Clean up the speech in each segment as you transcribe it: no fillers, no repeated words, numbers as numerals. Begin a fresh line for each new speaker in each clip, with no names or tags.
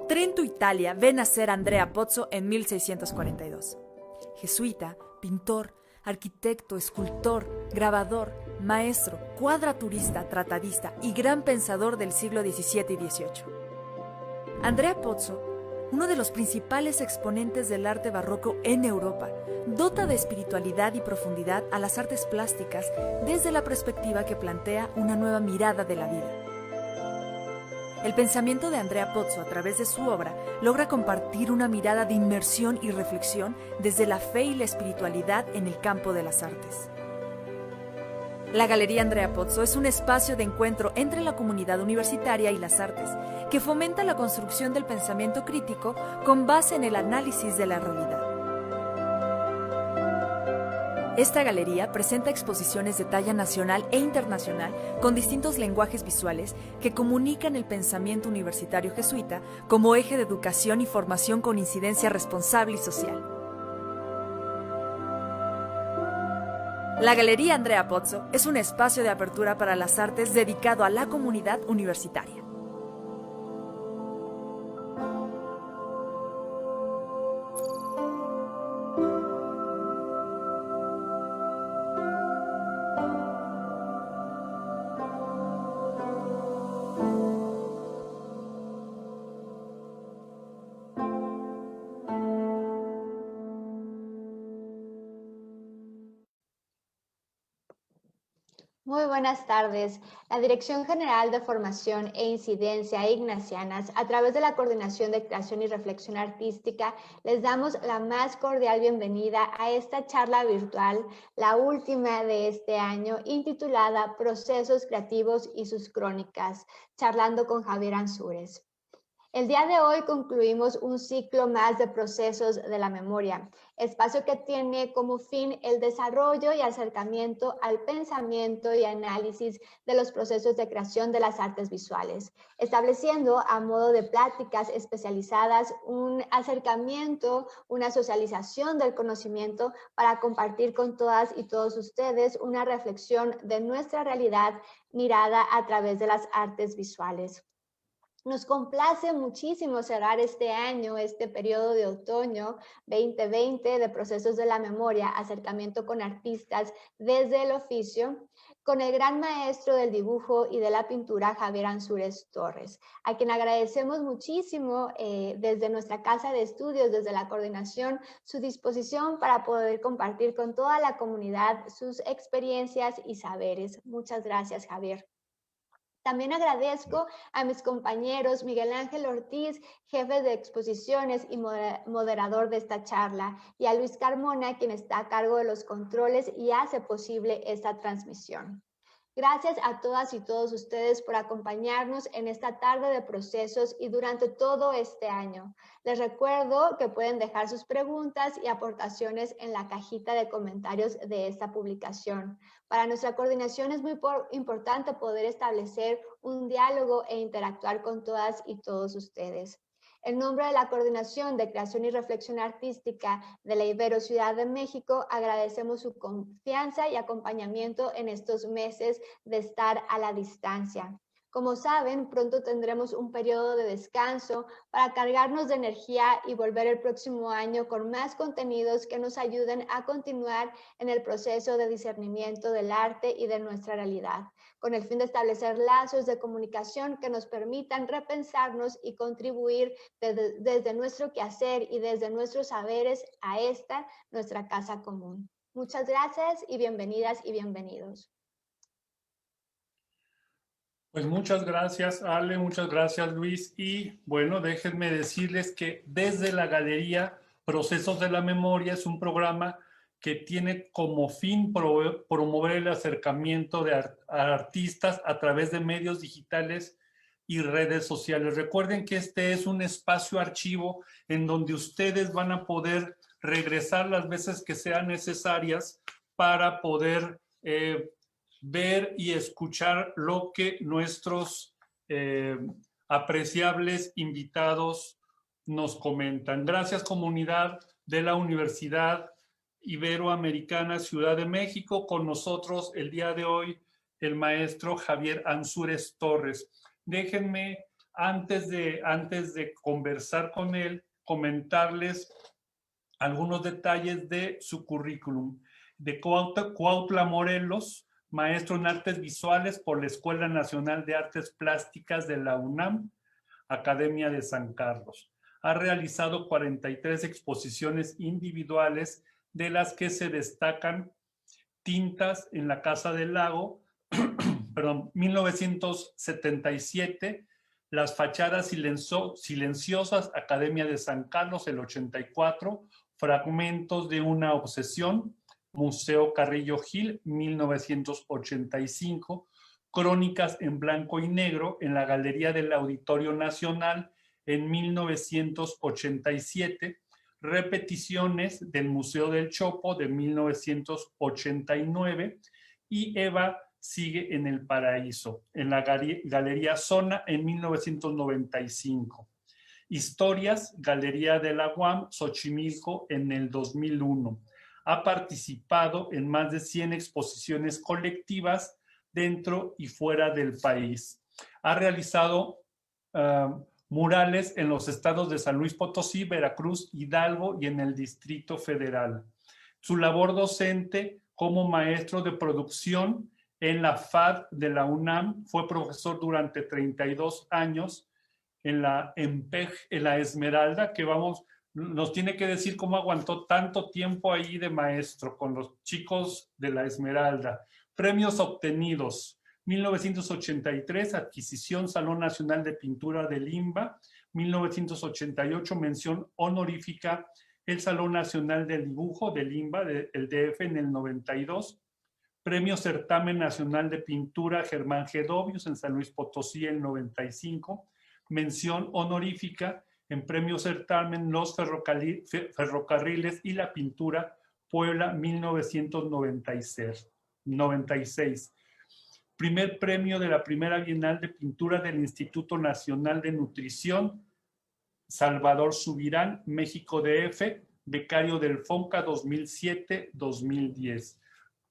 Trento, Italia, ve nacer Andrea Pozzo en 1642. Jesuita, pintor, arquitecto, escultor, grabador, maestro, cuadraturista, tratadista y gran pensador del siglo XVII y XVIII. Andrea Pozzo, uno de los principales exponentes del arte barroco en Europa, dota de espiritualidad y profundidad a las artes plásticas desde la perspectiva que plantea una nueva mirada de la vida. El pensamiento de Andrea Pozzo, a través de su obra, logra compartir una mirada de inmersión y reflexión desde la fe y la espiritualidad en el campo de las artes. La Galería Andrea Pozzo es un espacio de encuentro entre la comunidad universitaria y las artes, que fomenta la construcción del pensamiento crítico con base en el análisis de la realidad. Esta galería presenta exposiciones de talla nacional e internacional con distintos lenguajes visuales que comunican el pensamiento universitario jesuita como eje de educación y formación con incidencia responsable y social. La Galería Andrea Pozzo es un espacio de apertura para las artes dedicado a la comunidad universitaria.
Muy buenas tardes. La Dirección General de Formación e Incidencia Ignacianas, a través de la Coordinación de Creación y Reflexión Artística, les damos la más cordial bienvenida a esta charla virtual, la última de este año, intitulada Procesos Creativos y sus Crónicas, charlando con Javier Ansúrez. El día de hoy concluimos un ciclo más de procesos de la memoria, espacio que tiene como fin el desarrollo y acercamiento al pensamiento y análisis de los procesos de creación de las artes visuales, estableciendo a modo de pláticas especializadas un acercamiento, una socialización del conocimiento para compartir con todas y todos ustedes una reflexión de nuestra realidad mirada a través de las artes visuales. Nos complace muchísimo cerrar este año, este periodo de otoño 2020 de procesos de la memoria, acercamiento con artistas desde el oficio, con el gran maestro del dibujo y de la pintura, Javier Ansúrez Torres, a quien agradecemos muchísimo desde nuestra casa de estudios, desde la coordinación, su disposición para poder compartir con toda la comunidad sus experiencias y saberes. Muchas gracias, Javier. También agradezco a mis compañeros Miguel Ángel Ortiz, jefe de exposiciones y moderador de esta charla, y a Luis Carmona, quien está a cargo de los controles y hace posible esta transmisión. Gracias a todas y todos ustedes por acompañarnos en esta tarde de procesos y durante todo este año. Les recuerdo que pueden dejar sus preguntas y aportaciones en la cajita de comentarios de esta publicación. Para nuestra coordinación es muy importante poder establecer un diálogo e interactuar con todas y todos ustedes. En nombre de la Coordinación de Creación y Reflexión Artística de la Ibero Ciudad de México, agradecemos su confianza y acompañamiento en estos meses de estar a la distancia. Como saben, pronto tendremos un periodo de descanso para cargarnos de energía y volver el próximo año con más contenidos que nos ayuden a continuar en el proceso de discernimiento del arte y de nuestra realidad, con el fin de establecer lazos de comunicación que nos permitan repensarnos y contribuir desde nuestro quehacer y desde nuestros saberes a esta, nuestra casa común. Muchas gracias y bienvenidas y bienvenidos.
Pues muchas gracias, Ale, muchas gracias, Luis. Y bueno, déjenme decirles que desde la Galería Procesos de la Memoria es un programa que tiene como fin promover el acercamiento de artistas a través de medios digitales y redes sociales. Recuerden que este es un espacio archivo en donde ustedes van a poder regresar las veces que sean necesarias para poder ver y escuchar lo que nuestros apreciables invitados nos comentan. Gracias, comunidad de la universidad Iberoamericana, Ciudad de México. Con nosotros el día de hoy el maestro Javier Ansúrez Torres. Déjenme, antes de conversar con él, comentarles algunos detalles de su currículum. De Cuautla, Morelos, maestro en artes visuales por la Escuela Nacional de Artes Plásticas de la UNAM, Academia de San Carlos. Ha realizado 43 exposiciones individuales, de las que se destacan Tintas en la Casa del Lago, perdón, 1977, Las Fachadas Silenciosas, Academia de San Carlos, el 84, Fragmentos de una Obsesión, Museo Carrillo Gil, 1985, Crónicas en Blanco y Negro en la Galería del Auditorio Nacional en 1987, Repeticiones del Museo del Chopo de 1989 y Eva sigue en el Paraíso, en la Galería Zona en 1995. Historias, Galería de la UAM, Xochimilco en el 2001. Ha participado en más de 100 exposiciones colectivas dentro y fuera del país. Ha realizado murales en los estados de San Luis Potosí, Veracruz, Hidalgo y en el Distrito Federal. Su labor docente como maestro de producción en la FAD de la UNAM, fue profesor durante 32 años en la EMPEG, en la Esmeralda, que nos tiene que decir cómo aguantó tanto tiempo ahí de maestro con los chicos de la Esmeralda. Premios obtenidos: 1983, adquisición Salón Nacional de Pintura de Limba; 1988, mención honorífica el Salón Nacional del Dibujo de Limba, el DF, en el 92. Premio Certamen Nacional de Pintura Germán Gedovius en San Luis Potosí, el 95. Mención honorífica en Premio Certamen Los Ferrocarriles y la Pintura, Puebla, 1996. Primer premio de la primera Bienal de Pintura del Instituto Nacional de Nutrición, Salvador Subirán, México DF, becario del FONCA 2007-2010.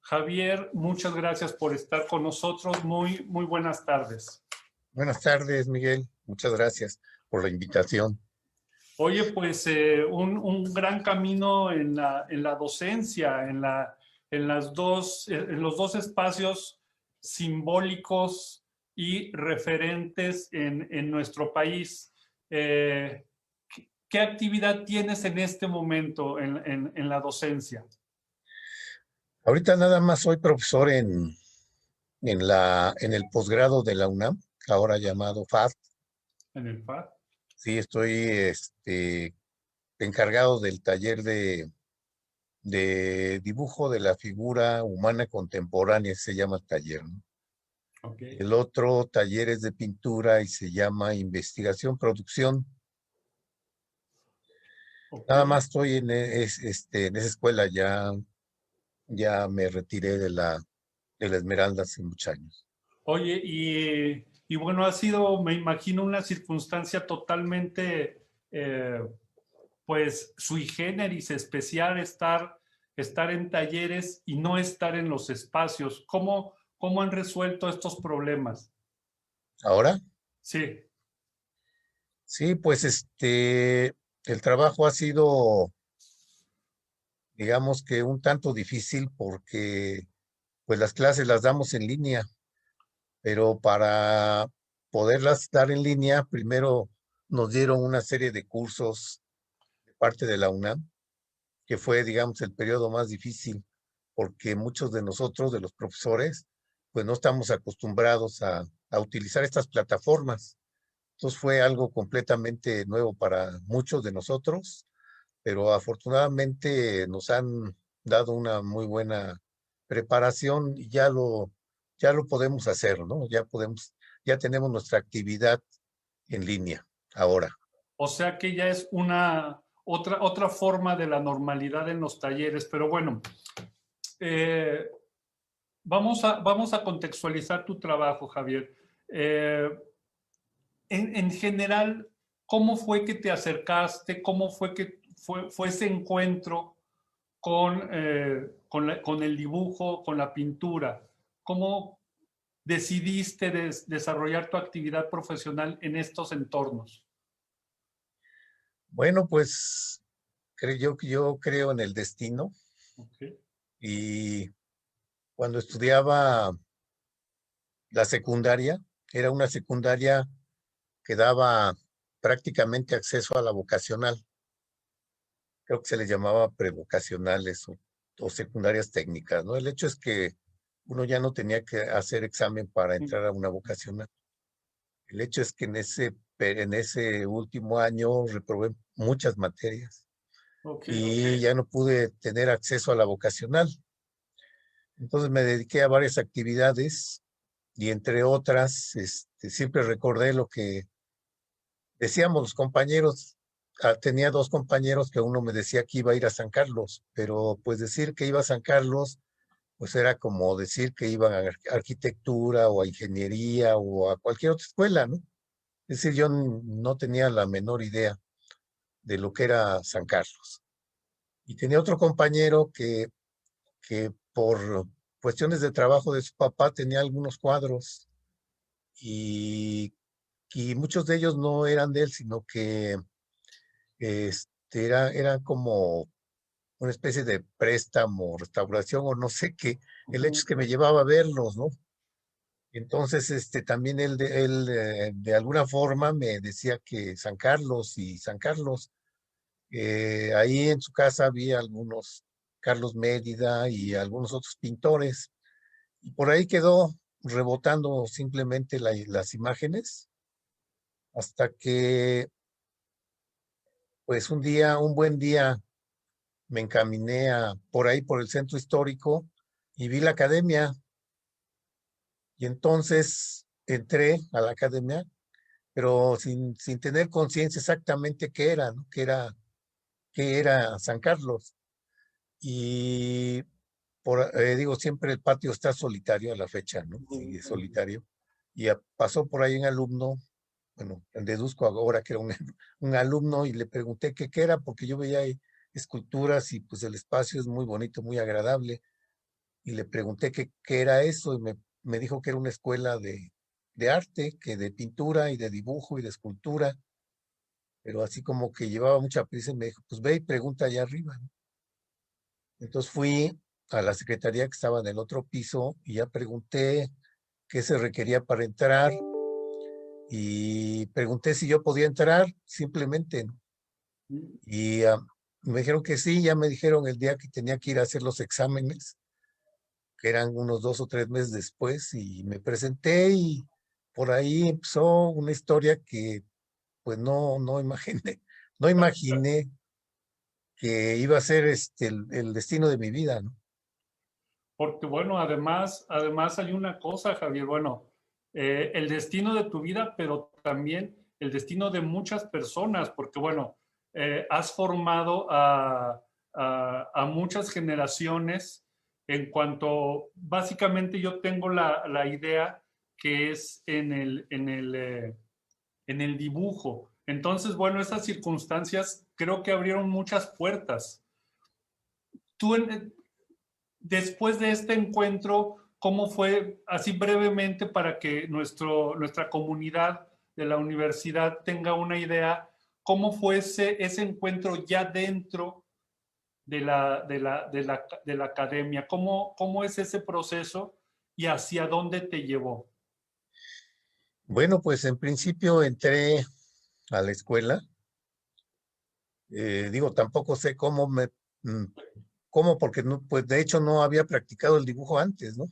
Javier, muchas gracias por estar con nosotros. Muy buenas tardes.
Buenas tardes, Miguel. Muchas gracias por la invitación.
Oye, pues un gran camino en la docencia, en los dos espacios simbólicos y referentes en nuestro país. ¿Qué actividad tienes en este momento en la docencia?
Ahorita nada más soy profesor en el posgrado de la UNAM, ahora llamado FAD.
¿En el FAD?
Sí, estoy encargado del taller de dibujo de la figura humana contemporánea, se llama el taller, ¿no?
Okay.
El otro taller es de pintura y se llama Investigación Producción. Okay. Nada más estoy en esa escuela, ya me retiré de la Esmeralda hace muchos años.
Oye, y bueno, ha sido, me imagino, una circunstancia totalmente, pues, sui generis, especial, estar en talleres y no estar en los espacios. ¿Cómo han resuelto estos problemas?
¿Ahora?
Sí.
Sí, pues el trabajo ha sido, digamos que un tanto difícil porque pues las clases las damos en línea, pero para poderlas dar en línea, primero nos dieron una serie de cursos de parte de la UNAM, que fue, digamos, el periodo más difícil, porque muchos de nosotros, de los profesores, pues no estamos acostumbrados a utilizar estas plataformas. Entonces fue algo completamente nuevo para muchos de nosotros, pero afortunadamente nos han dado una muy buena preparación y ya lo podemos hacer, ¿no? Ya tenemos nuestra actividad en línea ahora.
O sea que ya es otra forma de la normalidad en los talleres, pero bueno, vamos a contextualizar tu trabajo, Javier. En general, ¿cómo fue que te acercaste? ¿Cómo fue que fue ese encuentro con el dibujo, con la pintura. ¿Cómo decidiste desarrollar tu actividad profesional en estos entornos?
Bueno, pues yo creo en el destino
Okay.
y cuando estudiaba la secundaria, era una secundaria que daba prácticamente acceso a la vocacional. Creo que se les llamaba prevocacionales o secundarias técnicas, ¿no? El hecho es que uno ya no tenía que hacer examen para entrar a una vocacional. El hecho es que en ese último año reprobé muchas materias
Okay.
y ya no pude tener acceso a la vocacional. Entonces me dediqué a varias actividades y entre otras, siempre recordé lo que decíamos los compañeros. Tenía dos compañeros que uno me decía que iba a ir a San Carlos, pero pues decir que iba a San Carlos, pues era como decir que iba a arquitectura o a ingeniería o a cualquier otra escuela, ¿no? Es decir, yo no tenía la menor idea de lo que era San Carlos. Y tenía otro compañero que por cuestiones de trabajo de su papá tenía algunos cuadros y, y muchos de ellos no eran de él, sino que eran como una especie de préstamo, restauración o no sé qué. El hecho es que me llevaba a verlos, ¿no? Entonces, también él de alguna forma me decía que San Carlos y San Carlos, ahí en su casa había algunos Carlos Mérida y algunos otros pintores, y por ahí quedó rebotando simplemente las imágenes, hasta que, pues un buen día, me encaminé por ahí, por el centro histórico, y vi la academia, y entonces entré a la academia, pero sin tener conciencia exactamente qué era, ¿no? Qué era San Carlos. Y digo, siempre el patio está solitario a la fecha, ¿no? Sigue solitario. Y pasó por ahí un alumno, bueno, deduzco ahora que era un alumno, y le pregunté qué era, porque yo veía ahí esculturas y pues el espacio es muy bonito, muy agradable. Y le pregunté qué era eso, y me dijo que era una escuela de arte, que de pintura y de dibujo y de escultura, pero así como que llevaba mucha prisa, y me dijo, pues ve y pregunta allá arriba, ¿no? Entonces fui a la secretaría que estaba en el otro piso y ya pregunté qué se requería para entrar, y pregunté si yo podía entrar simplemente, ¿no? Y me dijeron que sí. Ya me dijeron el día que tenía que ir a hacer los exámenes, que eran unos 2 o 3 meses después, y me presenté, y por ahí empezó una historia que pues no imaginé, no imaginé que iba a ser el destino de mi vida, ¿no?
Porque bueno, además hay una cosa, Javier, bueno, el destino de tu vida, pero también el destino de muchas personas, porque bueno, has formado a muchas generaciones en cuanto, básicamente yo tengo la idea que es en el dibujo. Entonces, bueno, esas circunstancias creo que abrieron muchas puertas. Tú, después de este encuentro, ¿cómo fue, así brevemente, para que nuestra comunidad de la universidad tenga una idea, cómo fue ese encuentro ya dentro de la academia? ¿Cómo es ese proceso y hacia dónde te llevó?
Bueno, pues en principio entré a la escuela. Digo, tampoco sé mm, cómo, porque no, pues de hecho no había practicado el dibujo antes, ¿no?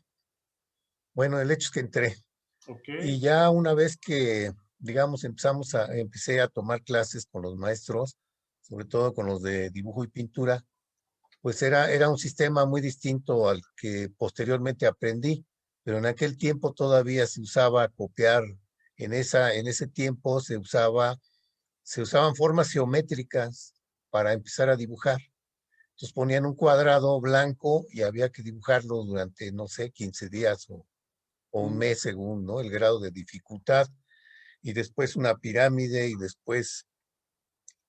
Bueno, el hecho es que entré.
Ok,
Y ya una vez que, digamos, empecé a tomar clases con los maestros, sobre todo con los de dibujo y pintura, pues era un sistema muy distinto al que posteriormente aprendí, pero en aquel tiempo todavía se usaba copiar. En ese tiempo se usaban formas geométricas para empezar a dibujar. Entonces ponían un cuadrado blanco y había que dibujarlo durante, no sé, 15 días o un mes según, ¿no? El grado de dificultad. Y después una pirámide, y después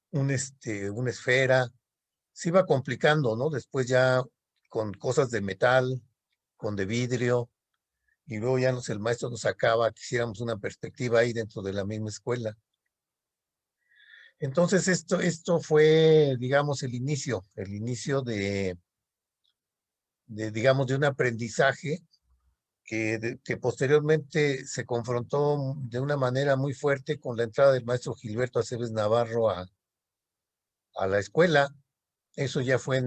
una esfera, se iba complicando, ¿no? Después ya con cosas de metal, con de vidrio, y luego ya el maestro nos sacaba que hiciéramos una perspectiva ahí dentro de la misma escuela. Entonces esto fue, digamos, el inicio digamos, de un aprendizaje que posteriormente se confrontó de una manera muy fuerte con la entrada del maestro Gilberto Aceves Navarro a la escuela. Eso ya fue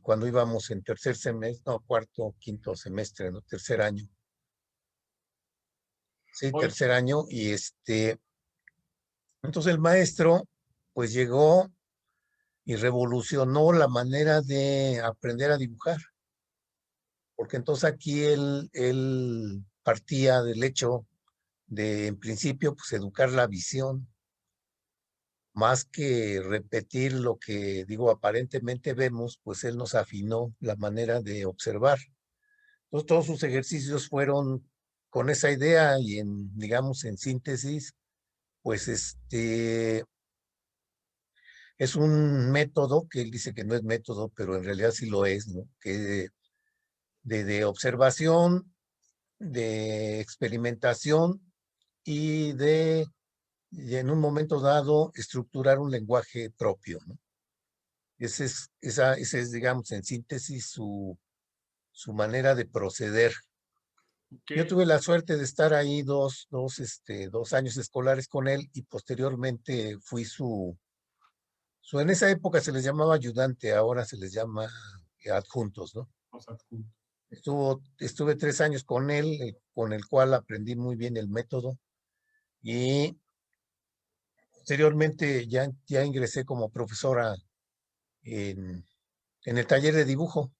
cuando íbamos en tercer semestre, no, cuarto, quinto semestre, ¿no? Tercer año. Sí,
Oye,
tercer año. Y entonces el maestro, pues llegó y revolucionó la manera de aprender a dibujar. Porque entonces aquí él partía del hecho de, en principio, pues educar la visión, más que repetir lo que, digo, aparentemente vemos, pues él nos afinó la manera de observar. Entonces todos sus ejercicios fueron con esa idea y digamos, en síntesis, pues es un método que él dice que no es método, pero en realidad sí lo es, ¿no? Que de observación, de experimentación y en un momento dado estructurar un lenguaje propio, ¿no? Ese es, digamos, en síntesis su manera de proceder. Yo
ok.
tuve la suerte de estar ahí dos años escolares con él y posteriormente fui en esa época se les llamaba ayudante, ahora se les llama adjuntos, ¿no?
Los adjuntos.
Estuve 3 años con él, con el cual aprendí muy bien el método y posteriormente ya ingresé como profesora en el taller de dibujo.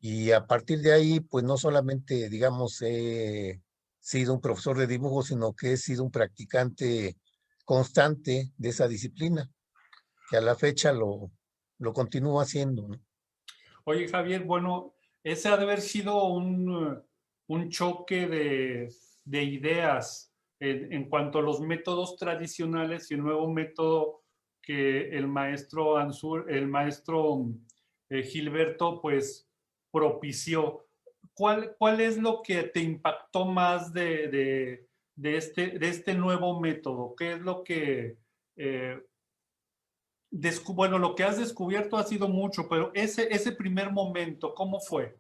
Y a partir de ahí, pues no solamente, digamos, he sido un profesor de dibujo, sino que he sido un practicante constante de esa disciplina, que a la fecha lo continúo haciendo, ¿no?
Oye, Javier, bueno, ese ha de haber sido un choque de ideas en cuanto a los métodos tradicionales y el nuevo método que el maestro el maestro Gilberto, pues propició. ¿Cuál es lo que te impactó más de este nuevo método? ¿Qué es lo que eh, bueno, lo que has descubierto ha sido mucho, pero ese primer momento, ¿cómo fue?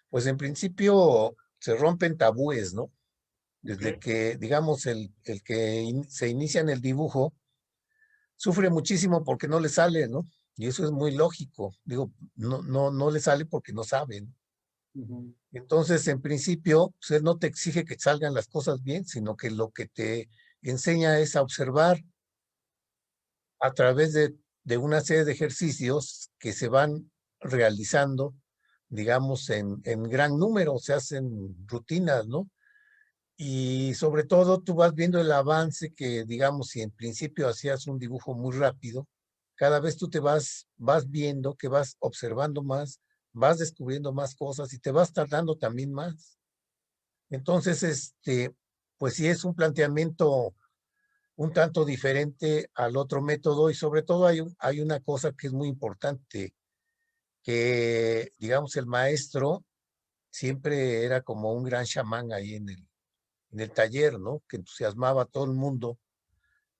Pues en principio se rompen tabúes, ¿no?
Ok,
Desde que, digamos, el que se inicia en el dibujo sufre muchísimo porque no le sale, ¿no? Y eso es muy lógico. Digo, no le sale porque no sabe, ¿no?
ujú,
Entonces, en principio, pues, él no te exige que salgan las cosas bien, sino que lo que te enseña es a observar a través de una serie de ejercicios que se van realizando, digamos, en gran número, se hacen rutinas, ¿no? Y sobre todo tú vas viendo el avance que, digamos, si en principio hacías un dibujo muy rápido, cada vez tú vas viendo que vas observando más, vas descubriendo más cosas y te vas tardando también más. Entonces, pues sí es un planteamiento un tanto diferente al otro método y sobre todo hay una cosa que es muy importante, que digamos el maestro siempre era como un gran chamán ahí en el taller, ¿no? Que entusiasmaba a todo el mundo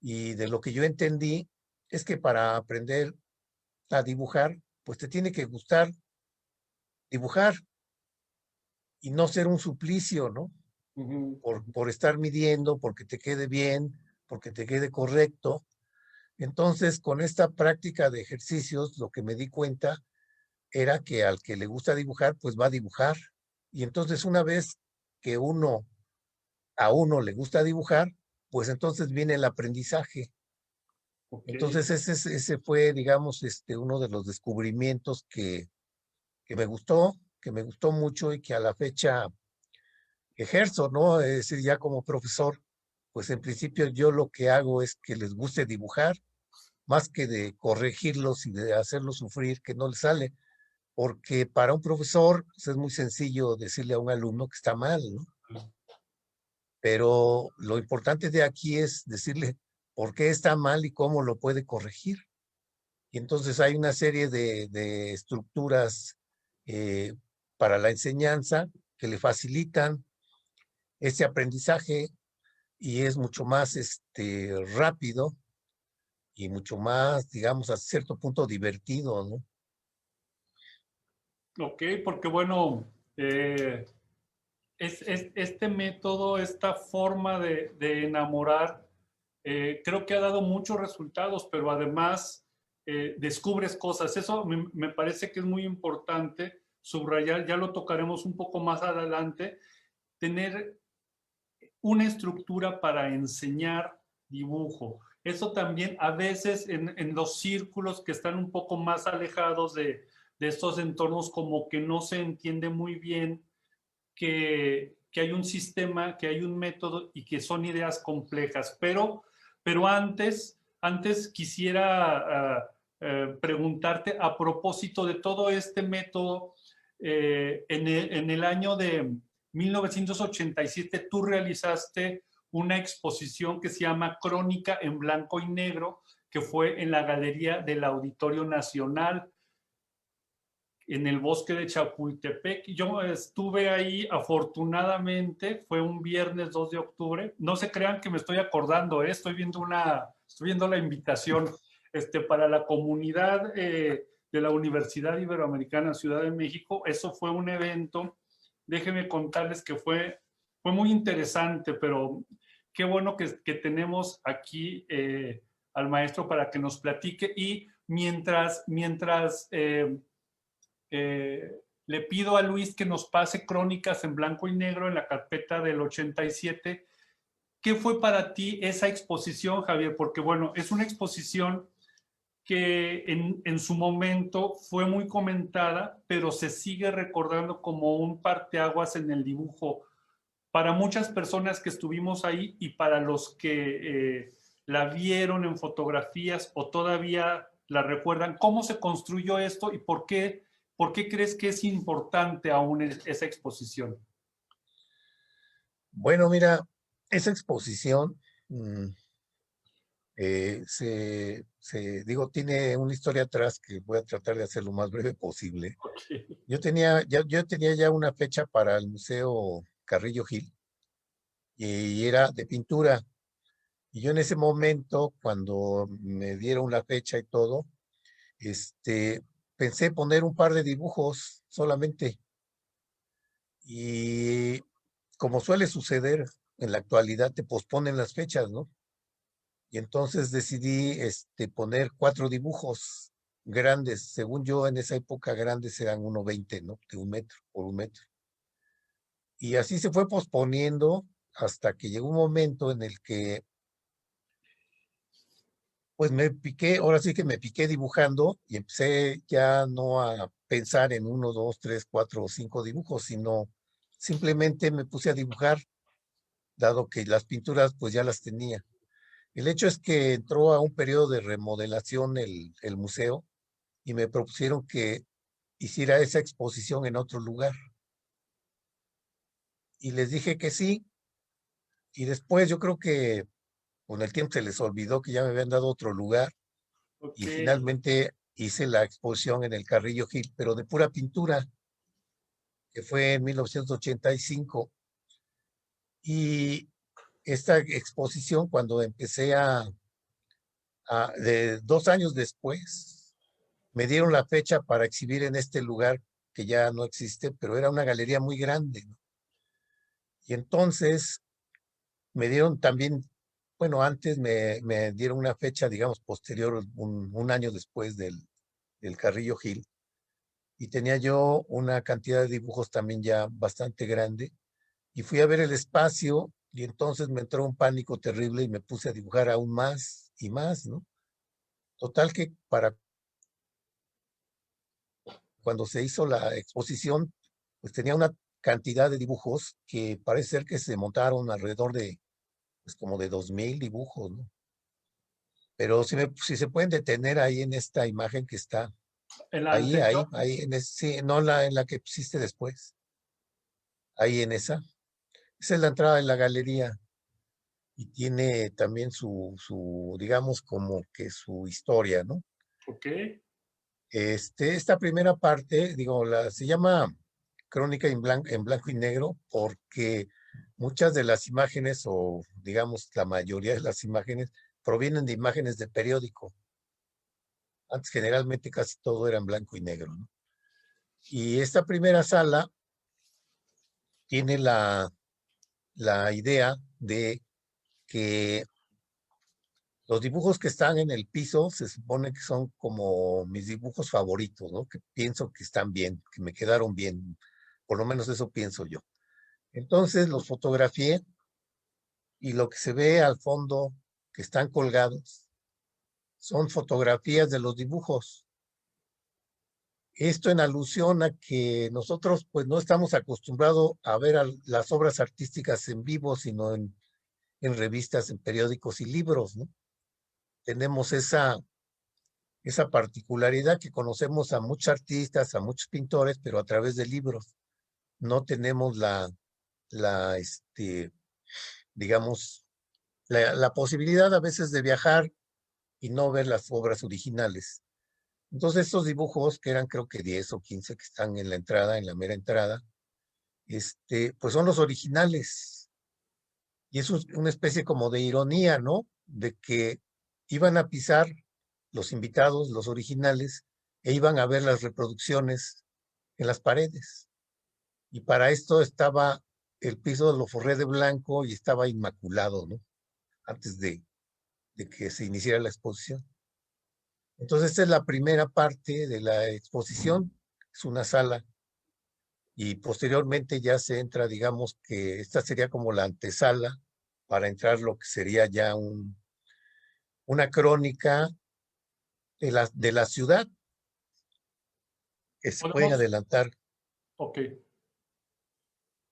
y de lo que yo entendí es que para aprender a dibujar, pues te tiene que gustar dibujar y no ser un suplicio, ¿no?
ujú.
Por estar midiendo, porque te quede bien, porque te quede correcto. Entonces, con esta práctica de ejercicios, lo que me di cuenta era que al que le gusta dibujar, pues va a dibujar. Y entonces, una vez que a uno le gusta dibujar, pues entonces viene el aprendizaje.
Ok,
Entonces, ese fue, digamos, uno de los descubrimientos que me gustó mucho y que a la fecha ejerzo, ¿no? Es decir, ya como profesor, pues en principio yo lo que hago es que les guste dibujar, más que de corregirlos y de hacerlos sufrir que no les sale, porque para un profesor pues, es muy sencillo decirle a un alumno que está mal, ¿no? Pero lo importante de aquí es decirle por qué está mal y cómo lo puede corregir. Y entonces hay una serie de estructuras para la enseñanza que le facilitan ese aprendizaje y es mucho más rápido y mucho más, digamos, a cierto punto divertido, ¿no?
Ok, porque bueno, este método, esta forma de enamorar, creo que ha dado muchos resultados, pero además descubres cosas. Eso me parece que es muy importante subrayar, ya lo tocaremos un poco más adelante, tener una estructura para enseñar dibujo. Eso también a veces en los círculos que están un poco más alejados de estos entornos, como que no se entiende muy bien que hay un sistema, que hay un método y que son ideas complejas. Pero antes quisiera preguntarte a propósito de todo este método. En el año de 1987 tú realizaste una exposición que se llama Crónica en Blanco y Negro, que fue en la Galería del Auditorio Nacional en el bosque de Chapultepec. Yo estuve ahí, afortunadamente, fue un viernes 2 de octubre. No se crean que me estoy acordando, estoy viendo la invitación para la comunidad de la Universidad Iberoamericana Ciudad de México. Eso fue un evento, déjenme contarles que fue muy interesante, pero qué bueno que tenemos aquí al maestro para que nos platique. Y mientras le pido a Luis que nos pase Crónicas en Blanco y Negro en la carpeta del 87. ¿Qué fue para ti esa exposición, Javier? Porque bueno, es una exposición que en su momento fue muy comentada, pero se sigue recordando como un parteaguas en el dibujo. Para muchas personas que estuvimos ahí y para los que la vieron en fotografías o todavía la recuerdan, ¿cómo se construyó esto y por qué crees que es importante aún esa exposición?
Bueno, mira, esa exposición digo, tiene una historia atrás que voy a tratar de hacer lo más breve posible.
Okay.
Yo tenía ya una fecha para el Museo Carrillo Gil y era de pintura. Y yo en ese momento, cuando me dieron la fecha y todo, pensé poner un par de dibujos solamente. Y como suele suceder en la actualidad, te posponen las fechas, ¿no? Y entonces decidí poner 4 dibujos grandes. Según yo, en esa época grandes eran 1,20, ¿no? De 1 metro por 1 metro. Y así se fue posponiendo hasta que llegó un momento en el que, pues me piqué, ahora sí que me piqué dibujando y empecé ya no a pensar en 1, 2, 3, 4 o 5 dibujos, sino simplemente me puse a dibujar, dado que las pinturas pues ya las tenía. El hecho es que entró a un periodo de remodelación el museo y me propusieron que hiciera esa exposición en otro lugar. Y les dije que sí. Y después yo creo que con el tiempo se les olvidó que ya me habían dado otro lugar. Y
Okay.
finalmente hice la exposición en el Carrillo Gil, pero de pura pintura, que fue en 1985. Y esta exposición, cuando empecé de 2 años después, me dieron la fecha para exhibir en este lugar que ya no existe, pero era una galería muy grande, ¿no? Y entonces me dieron también, bueno, antes me dieron una fecha, digamos, posterior, un año después del Carrillo Gil, y tenía yo una cantidad de dibujos también ya bastante grande, y fui a ver el espacio, y entonces me entró un pánico terrible y me puse a dibujar aún más y más, ¿no? Total que para cuando se hizo la exposición, pues tenía una cantidad de dibujos que parece ser que se montaron alrededor de, pues como de 2,000 dibujos, ¿no? Pero si se pueden detener ahí en esta imagen que está
En la
ahí,
anterior.
sí, no en la que pusiste después, ahí en esa. Esa es la entrada de la galería y tiene también digamos, como que su historia, ¿no?
Ok.
Esta primera parte, digo, se llama Crónica en blanco y negro porque muchas de las imágenes, o digamos la mayoría de las imágenes, provienen de imágenes de periódico. Antes generalmente casi todo era en blanco y negro, ¿no? Y esta primera sala tiene la idea de que los dibujos que están en el piso se supone que son como mis dibujos favoritos, ¿no? Que pienso que están bien, que me quedaron bien. Por lo menos eso pienso yo. Entonces los fotografié y lo que se ve al fondo que están colgados son fotografías de los dibujos. Esto en alusión a que nosotros pues no estamos acostumbrados a ver las obras artísticas en vivo, sino en revistas, en periódicos y libros, ¿no? Tenemos esa particularidad que conocemos a muchos artistas, a muchos pintores, pero a través de libros. No tenemos digamos, la posibilidad a veces de viajar y no ver las obras originales. Entonces estos dibujos, que eran creo que 10 o 15 que están en la entrada, en la mera entrada, pues son los originales. Y eso es una especie como de ironía, ¿no? De que iban a pisar los invitados, los originales, e iban a ver las reproducciones en las paredes. Y para esto estaba el piso, lo forré de blanco y estaba inmaculado, ¿no? Antes de que se iniciara la exposición. Entonces, esta es la primera parte de la exposición, es una sala, y posteriormente ya se entra, digamos que esta sería como la antesala para entrar lo que sería ya una crónica de la ciudad, que se pueden
Podemos,
adelantar,
ok.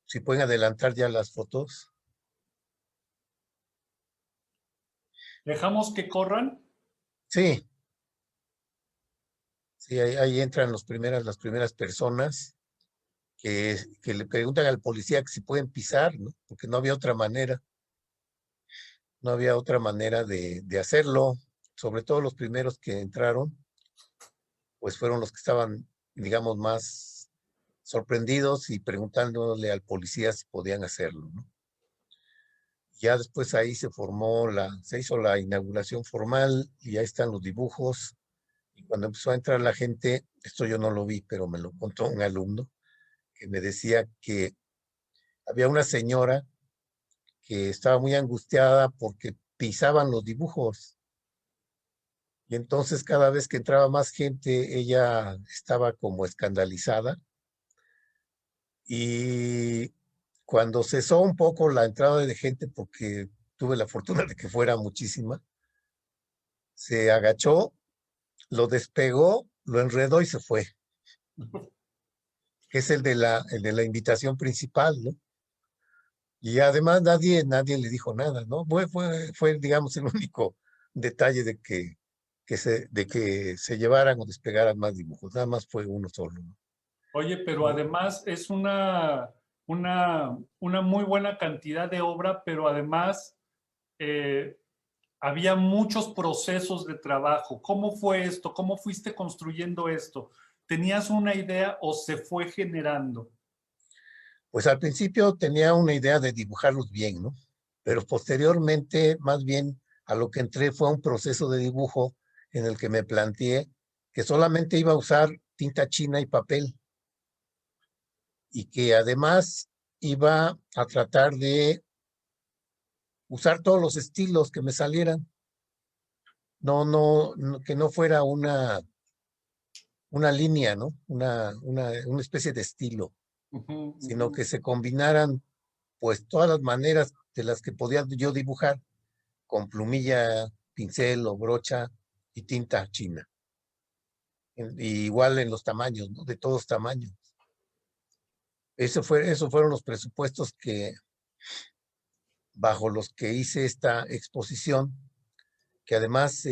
si pueden adelantar ya las fotos.
¿Dejamos que corran?
Sí, sí, ahí entran las primeras personas que le preguntan al policía que si pueden pisar, ¿no? Porque no había otra manera. No había otra manera de hacerlo. Sobre todo los primeros que entraron, pues fueron los que estaban, digamos, más sorprendidos y preguntándole al policía si podían hacerlo, ¿no? Ya después ahí se hizo la inauguración formal y ahí están los dibujos. Y cuando empezó a entrar la gente, esto yo no lo vi, pero me lo contó un alumno, que me decía que había una señora que estaba muy angustiada porque pisaban los dibujos. Y entonces cada vez que entraba más gente, ella estaba como escandalizada. Y cuando cesó un poco la entrada de gente, porque tuve la fortuna de que fuera muchísima, se agachó, lo despegó, lo enredó y se fue. Que es el de la invitación principal, ¿no? Y además nadie le dijo nada, ¿no? Fue, digamos, el único detalle de que se llevaran o despegaran más dibujos. Nada más fue uno solo, ¿no?
Oye, pero además es una muy buena cantidad de obra, pero además eh, había muchos procesos de trabajo. ¿Cómo fue esto? ¿Cómo fuiste construyendo esto? ¿Tenías una idea o se fue generando?
Pues al principio tenía una idea de dibujarlos bien, ¿no? Pero posteriormente, más bien, a lo que entré fue un proceso de dibujo en el que me planteé que solamente iba a usar tinta china y papel y que además iba a tratar de usar todos los estilos que me salieran. Que no fuera una línea, ¿no? Una especie de estilo,
Ujú,
sino
ujú.
que se combinaran pues todas las maneras de las que podía yo dibujar con plumilla, pincel o brocha y tinta china. Y igual en los tamaños, ¿no? De todos tamaños. Esos fueron los presupuestos bajo los que hice esta exposición, que además,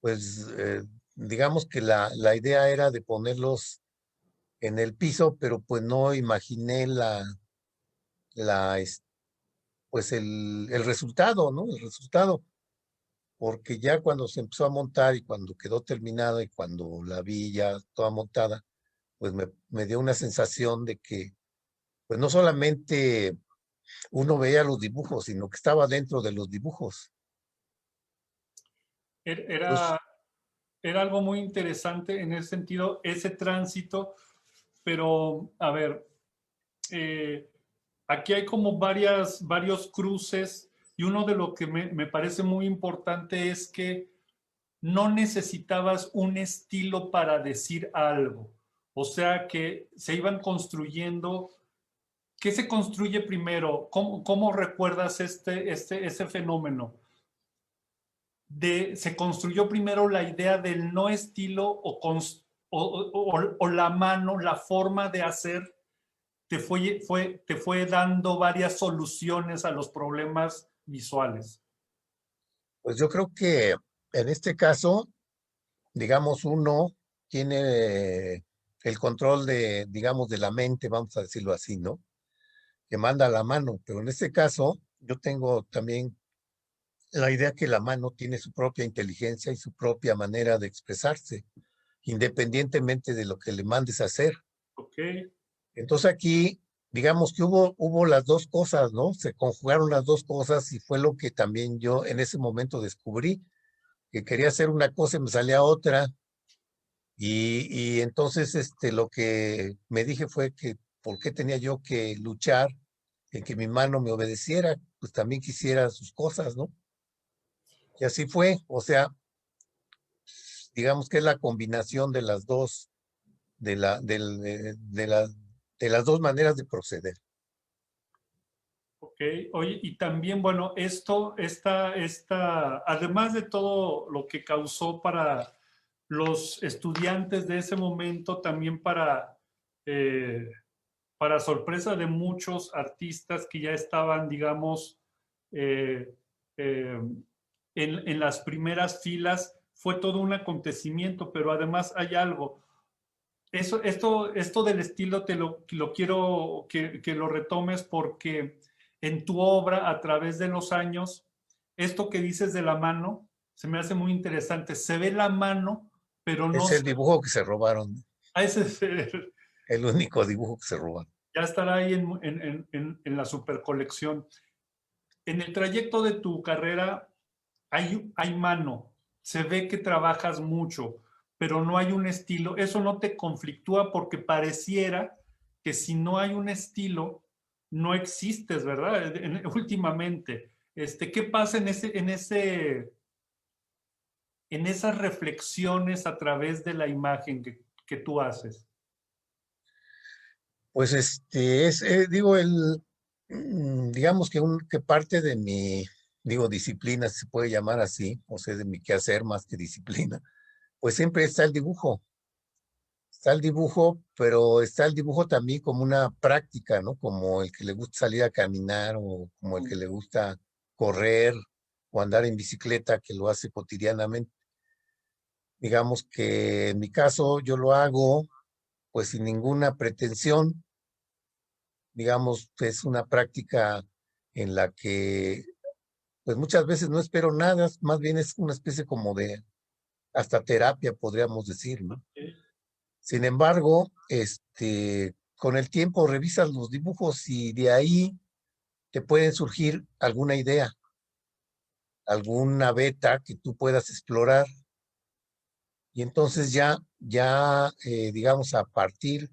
pues, digamos que la idea era de ponerlos en el piso, pero pues no imaginé la, es- pues el resultado, ¿no? El resultado, porque ya cuando se empezó a montar y cuando quedó terminada y cuando la vi ya toda montada, pues me dio una sensación de que, pues no solamente uno veía los dibujos, sino que estaba dentro de los dibujos. Entonces,
Era, era algo muy interesante en ese sentido, ese tránsito, pero a ver, eh, aquí hay como varios cruces y uno de lo que me parece muy importante es que no necesitabas un estilo para decir algo. O sea que se iban construyendo. ¿Qué se construye primero? ¿Cómo recuerdas ese fenómeno? Se construyó primero la idea del no estilo o la mano, la forma de hacer, te fue dando varias soluciones a los problemas visuales.
pues yo creo que en este caso, digamos, uno tiene el control de, digamos, de la mente, vamos a decirlo así, ¿no? Que manda la mano, pero en este caso yo tengo también la idea que la mano tiene su propia inteligencia y su propia manera de expresarse, independientemente de lo que le mandes a hacer.
Ok,
Entonces aquí, digamos que hubo las dos cosas, ¿no? Se conjugaron las dos cosas y fue lo que también yo en ese momento descubrí, que quería hacer una cosa y me salía otra. Y entonces lo que me dije fue que por qué tenía yo que luchar en que mi mano me obedeciera, pues también quisiera sus cosas, ¿no? Y así fue, o sea, digamos que es la combinación de las dos, de las dos maneras de proceder.
ok. Oye, y también, bueno, además de todo lo que causó para los estudiantes de ese momento, también eh, para sorpresa de muchos artistas que ya estaban, digamos, eh, eh, en las primeras filas, fue todo un acontecimiento, pero además hay algo. Esto del estilo lo quiero que lo retomes porque en tu obra, a través de los años, esto que dices de la mano, se me hace muy interesante. Se ve la mano, pero no
Es
se...
el dibujo que se robaron,
A ese,
el único dibujo que se robaron.
ya estará ahí en la super colección. En el trayecto de tu carrera hay mano, se ve que trabajas mucho, pero no hay un estilo. Eso no te conflictúa porque pareciera que si no hay un estilo, no existes, ¿verdad? Últimamente, ¿qué pasa en esas reflexiones a través de la imagen que tú haces?
Pues digo, digamos que parte de mi, digo, disciplina, si se puede llamar así, o sea, de mi quehacer más que disciplina, pues siempre está el dibujo. Está el dibujo, pero está el dibujo también como una práctica, ¿no? Como el que le gusta salir a caminar o como el que le gusta correr o andar en bicicleta, que lo hace cotidianamente. Digamos que en mi caso yo lo hago pues sin ninguna pretensión. Digamos, es una práctica en la que pues muchas veces no espero nada, más bien es una especie como de hasta terapia, podríamos decir, ¿no? Sin embargo, con el tiempo revisas los dibujos y de ahí te pueden surgir alguna idea, alguna beta que tú puedas explorar. Y entonces digamos, a partir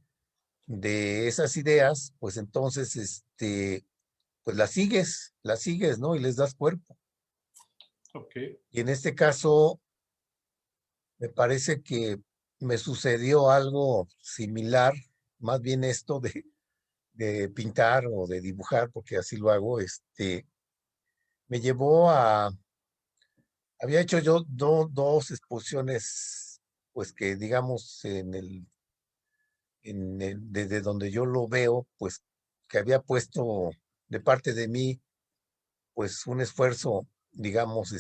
de esas ideas, pues entonces, pues las sigues, ¿no? Y les das cuerpo.
Ok,
Y en este caso, me parece que me sucedió algo similar, más bien esto de pintar o de dibujar, porque así lo hago, me llevó había hecho yo dos exposiciones, pues que digamos desde donde yo lo veo, pues que había puesto de parte de mí, pues un esfuerzo, digamos,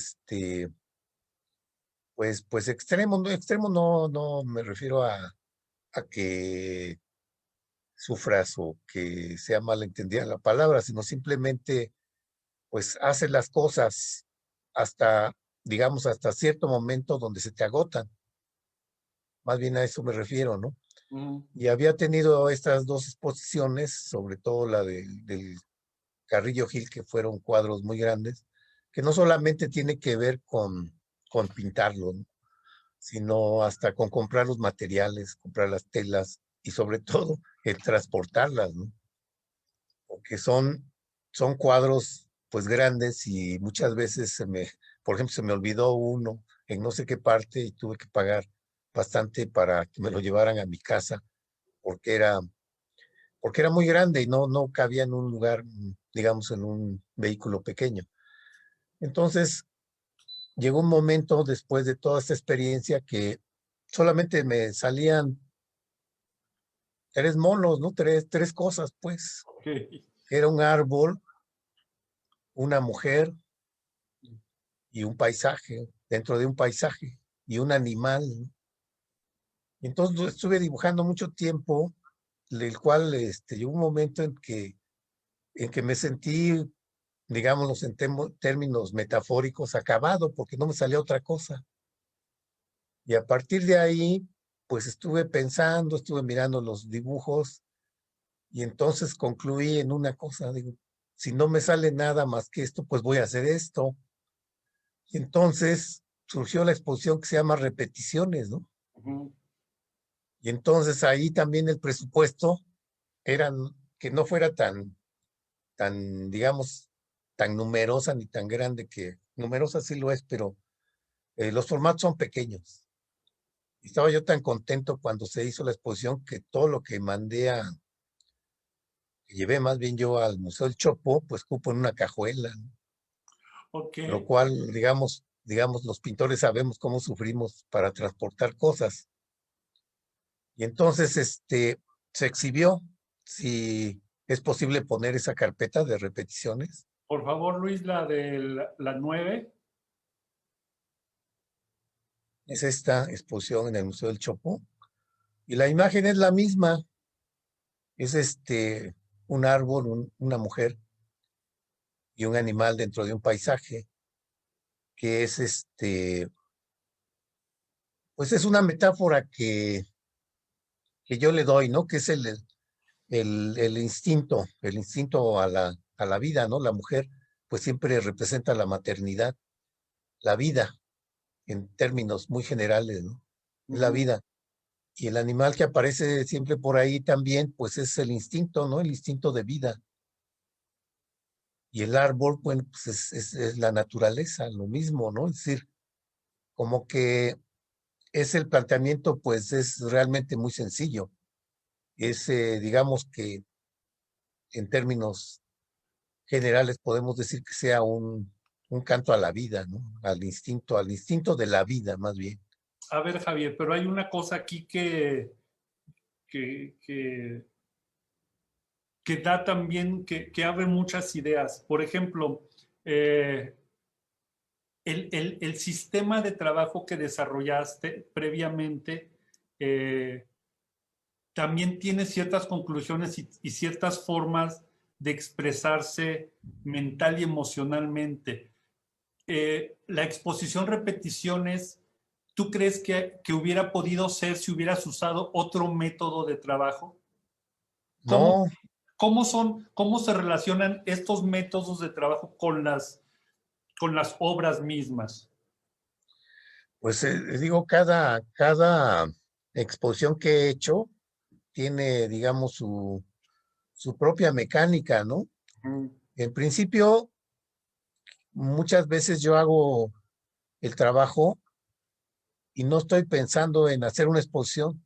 pues extremo no me refiero a que sufras o que sea malentendida la palabra, sino simplemente, pues hace las cosas hasta digamos, hasta cierto momento donde se te agotan. Más bien a eso me refiero, ¿no? Y había tenido estas dos exposiciones, sobre todo la del Carrillo Gil, que fueron cuadros muy grandes, que no solamente tiene que ver con pintarlo, ¿no? Sino hasta con comprar los materiales, comprar las telas y sobre todo el transportarlas, ¿no? Porque son cuadros pues grandes y muchas veces por ejemplo, se me olvidó uno en no sé qué parte y tuve que pagar bastante para que me lo llevaran a mi casa porque era, porque era muy grande y no cabía en un lugar, digamos, en un vehículo pequeño. Entonces, llegó un momento después de toda esta experiencia que solamente me salían tres monos, ¿no? Tres cosas, pues.
Okay.
Era un árbol, una mujer y un paisaje, dentro de un paisaje, y un animal, ¿no? Entonces estuve dibujando mucho tiempo, el cual llegó un momento en que me sentí, digámoslo en términos metafóricos, acabado, porque no me salía otra cosa. Y a partir de ahí, pues estuve pensando, estuve mirando los dibujos, y entonces concluí en una cosa, digo, si no me sale nada más que esto, pues voy a hacer esto. Y entonces surgió la exposición que se llama Repeticiones, ¿no? Y entonces ahí también el presupuesto era que no fuera digamos, tan numerosa ni tan grande, que numerosa sí lo es, pero los formatos son pequeños. Y estaba yo tan contento cuando se hizo la exposición que todo lo que que llevé más bien yo al Museo del Chopo, pues cupo en una cajuela, ¿no? Lo
Okay.
cual, digamos, los pintores sabemos cómo sufrimos para transportar cosas. Y entonces, se exhibió, si es posible poner esa carpeta de repeticiones.
Por favor, Luis, la de la 9.
Es esta exposición en el Museo del Chopo. Y la imagen es la misma. Es un árbol, una mujer y un animal dentro de un paisaje, que es pues es una metáfora que yo le doy, ¿no? Que es el instinto a la vida, ¿no? La mujer, pues siempre representa la maternidad, la vida, en términos muy generales, ¿no? Es la vida. Y el animal que aparece siempre por ahí también, pues es el instinto, ¿no? El instinto de vida. Y el árbol, bueno, pues es la naturaleza, lo mismo, ¿no? Es decir, como que es el planteamiento, pues es realmente muy sencillo. Es, digamos que en términos generales podemos decir que sea un canto a la vida, ¿no? Al instinto de la vida, más bien.
A ver, Javier, pero hay una cosa aquí que, que, que da también, que abre muchas ideas. Por ejemplo, el sistema de trabajo que desarrollaste previamente también tiene ciertas conclusiones y ciertas formas de expresarse mental y emocionalmente. La exposición repeticiones, ¿tú crees que hubiera podido ser si hubieras usado otro método de trabajo? ¿Cómo,
No,
cómo se relacionan estos métodos de trabajo con las obras mismas?
pues digo, cada exposición que he hecho tiene, digamos, su propia mecánica, ¿no? En principio, muchas veces yo hago el trabajo y no estoy pensando en hacer una exposición,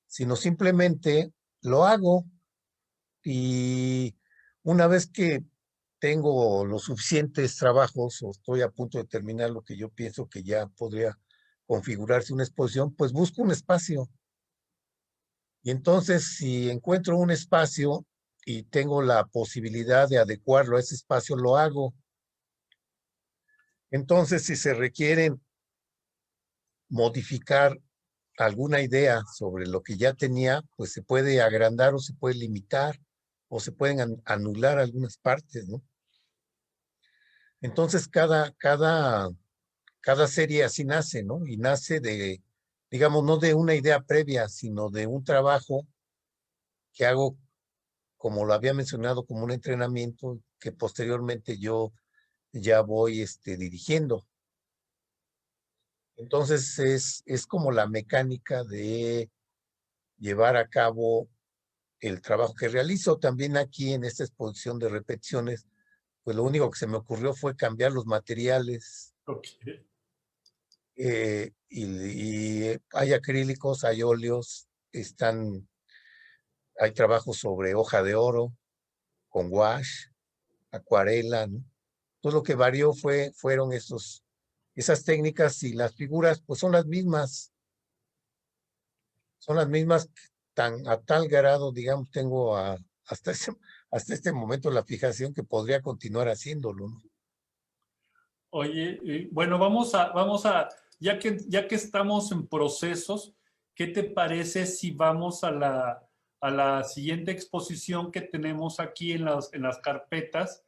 sino simplemente lo hago y una vez que tengo los suficientes trabajos o estoy a punto de terminar lo que yo pienso que ya podría configurarse una exposición, pues busco un espacio. Y entonces, si encuentro un espacio y tengo la posibilidad de adecuarlo a ese espacio, lo hago. Entonces, si se requieren modificar alguna idea sobre lo que ya tenía, pues se puede agrandar o se puede limitar o se pueden anular algunas partes, ¿no? Entonces, cada serie así nace, ¿no? Y nace de, digamos, no de una idea previa, sino de un trabajo que hago, como lo había mencionado, como un entrenamiento que posteriormente yo ya voy dirigiendo. Entonces es como la mecánica de llevar a cabo el trabajo que realizo. También aquí en esta exposición de repeticiones, pues lo único que se me ocurrió fue cambiar los materiales.
Okay.
Y hay acrílicos, hay óleos, hay trabajos sobre hoja de oro, con wash, acuarela, ¿no? Todo lo que varió fueron esas técnicas, y las figuras pues son las mismas a tal grado, digamos, tengo hasta este momento la fijación que podría continuar haciéndolo, ¿no?
Oye, bueno, ya que estamos en procesos, ¿qué te parece si vamos a la siguiente exposición que tenemos aquí en las carpetas,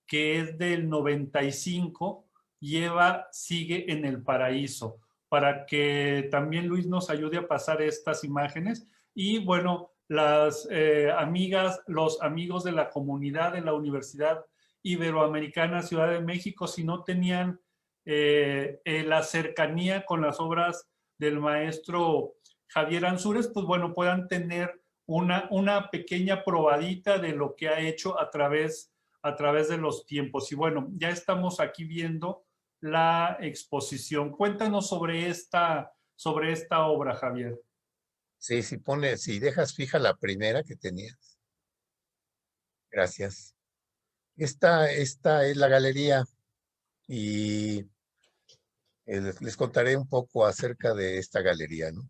que es del 95, y Eva sigue en el paraíso, para que también Luis nos ayude a pasar estas imágenes? Y bueno, las amigas, los amigos de la comunidad de la Universidad Iberoamericana Ciudad de México, si no tenían la cercanía con las obras del maestro Javier Ansúrez, pues bueno, puedan tener una pequeña probadita de lo que ha hecho a través de los tiempos. Y bueno, ya estamos aquí viendo la exposición. Cuéntanos sobre esta obra, Javier.
Sí, si dejas fija la primera que tenías. Gracias. Esta es la galería, y les contaré un poco acerca de esta galería, ¿no?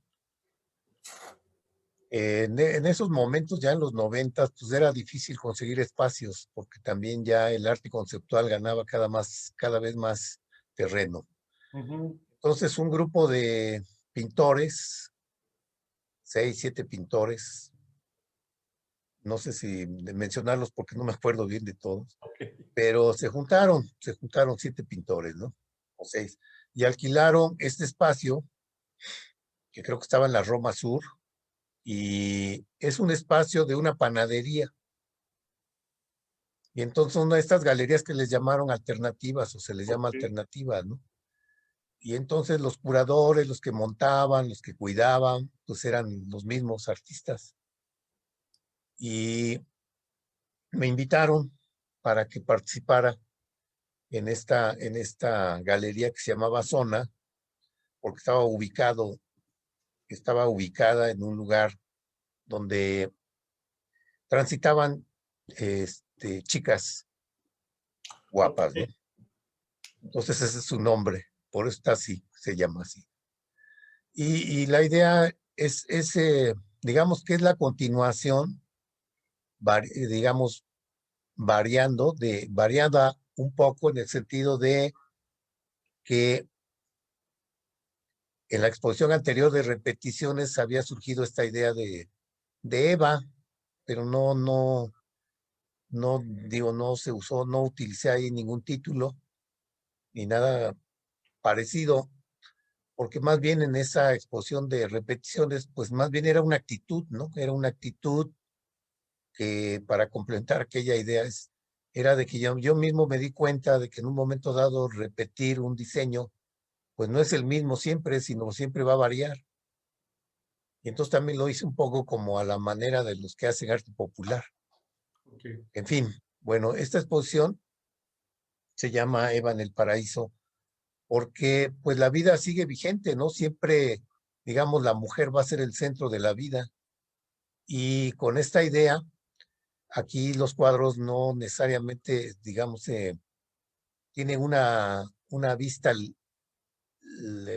En esos momentos, ya en los 90, pues era difícil conseguir espacios, porque también ya el arte conceptual ganaba cada vez más terreno. Entonces, un grupo de pintores, 6, 7 pintores, no sé si mencionarlos porque no me acuerdo bien de todos, pero se juntaron 7 pintores, ¿no? O 6, y alquilaron este espacio, que creo que estaba en la Roma Sur, y es un espacio de una panadería. Y entonces una de estas galerías que les llamaron alternativas, o se les llama alternativas, ¿no? Y entonces los curadores, los que montaban, los que cuidaban, pues eran los mismos artistas. Y me invitaron para que participara en esta galería que se llamaba Zona, porque estaba ubicada en un lugar donde transitaban chicas guapas, ¿no? Entonces ese es su nombre, por eso está así, se llama así. Y la idea es digamos que es la continuación, digamos, variada un poco, en el sentido de que en la exposición anterior de repeticiones había surgido esta idea de Eva, pero no se usó, no utilicé ahí ningún título ni nada parecido, porque más bien en esa exposición de repeticiones, pues más bien era una actitud, ¿no? Era una actitud que, para complementar aquella idea, era de que yo mismo me di cuenta de que en un momento dado repetir un diseño, pues no es el mismo siempre, sino siempre va a variar. Y entonces también lo hice un poco como a la manera de los que hacen arte popular. En fin, bueno, esta exposición se llama Eva en el Paraíso, porque pues la vida sigue vigente, ¿no? Siempre, digamos, la mujer va a ser el centro de la vida. Y con esta idea, aquí los cuadros no necesariamente, digamos, tienen una vista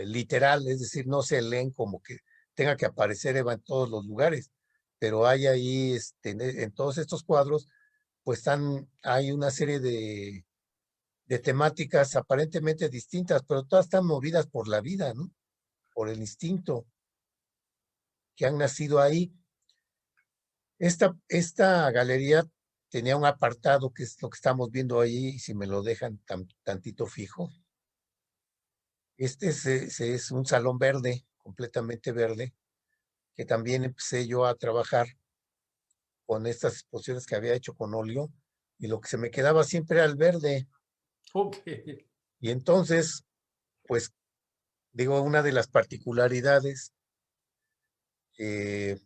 literal, es decir, no se leen como que tenga que aparecer Eva en todos los lugares, pero hay ahí, en todos estos cuadros, pues hay una serie de temáticas aparentemente distintas, pero todas están movidas por la vida, ¿no? Por el instinto, que han nacido ahí. Esta galería tenía un apartado, que es lo que estamos viendo ahí, y si me lo dejan tantito fijo. Es un salón verde, completamente verde, que también empecé yo a trabajar con estas exposiciones que había hecho con óleo, y lo que se me quedaba siempre era el verde.
Ok.
Y entonces, pues digo, una de las particularidades que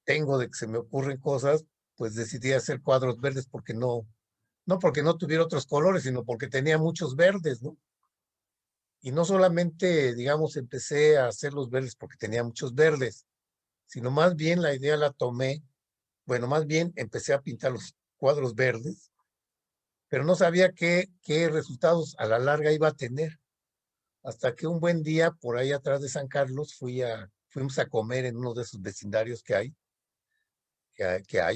tengo de que se me ocurren cosas, pues decidí hacer cuadros verdes porque no porque no tuviera otros colores, sino porque tenía muchos verdes, ¿no? Y no solamente, digamos, empecé a hacer los verdes porque tenía muchos verdes, sino más bien la idea la tomé, bueno, más bien empecé a pintar los cuadros verdes, pero no sabía qué resultados a la larga iba a tener. Hasta que un buen día, por ahí atrás de San Carlos, fuimos a comer en uno de esos vecindarios que hay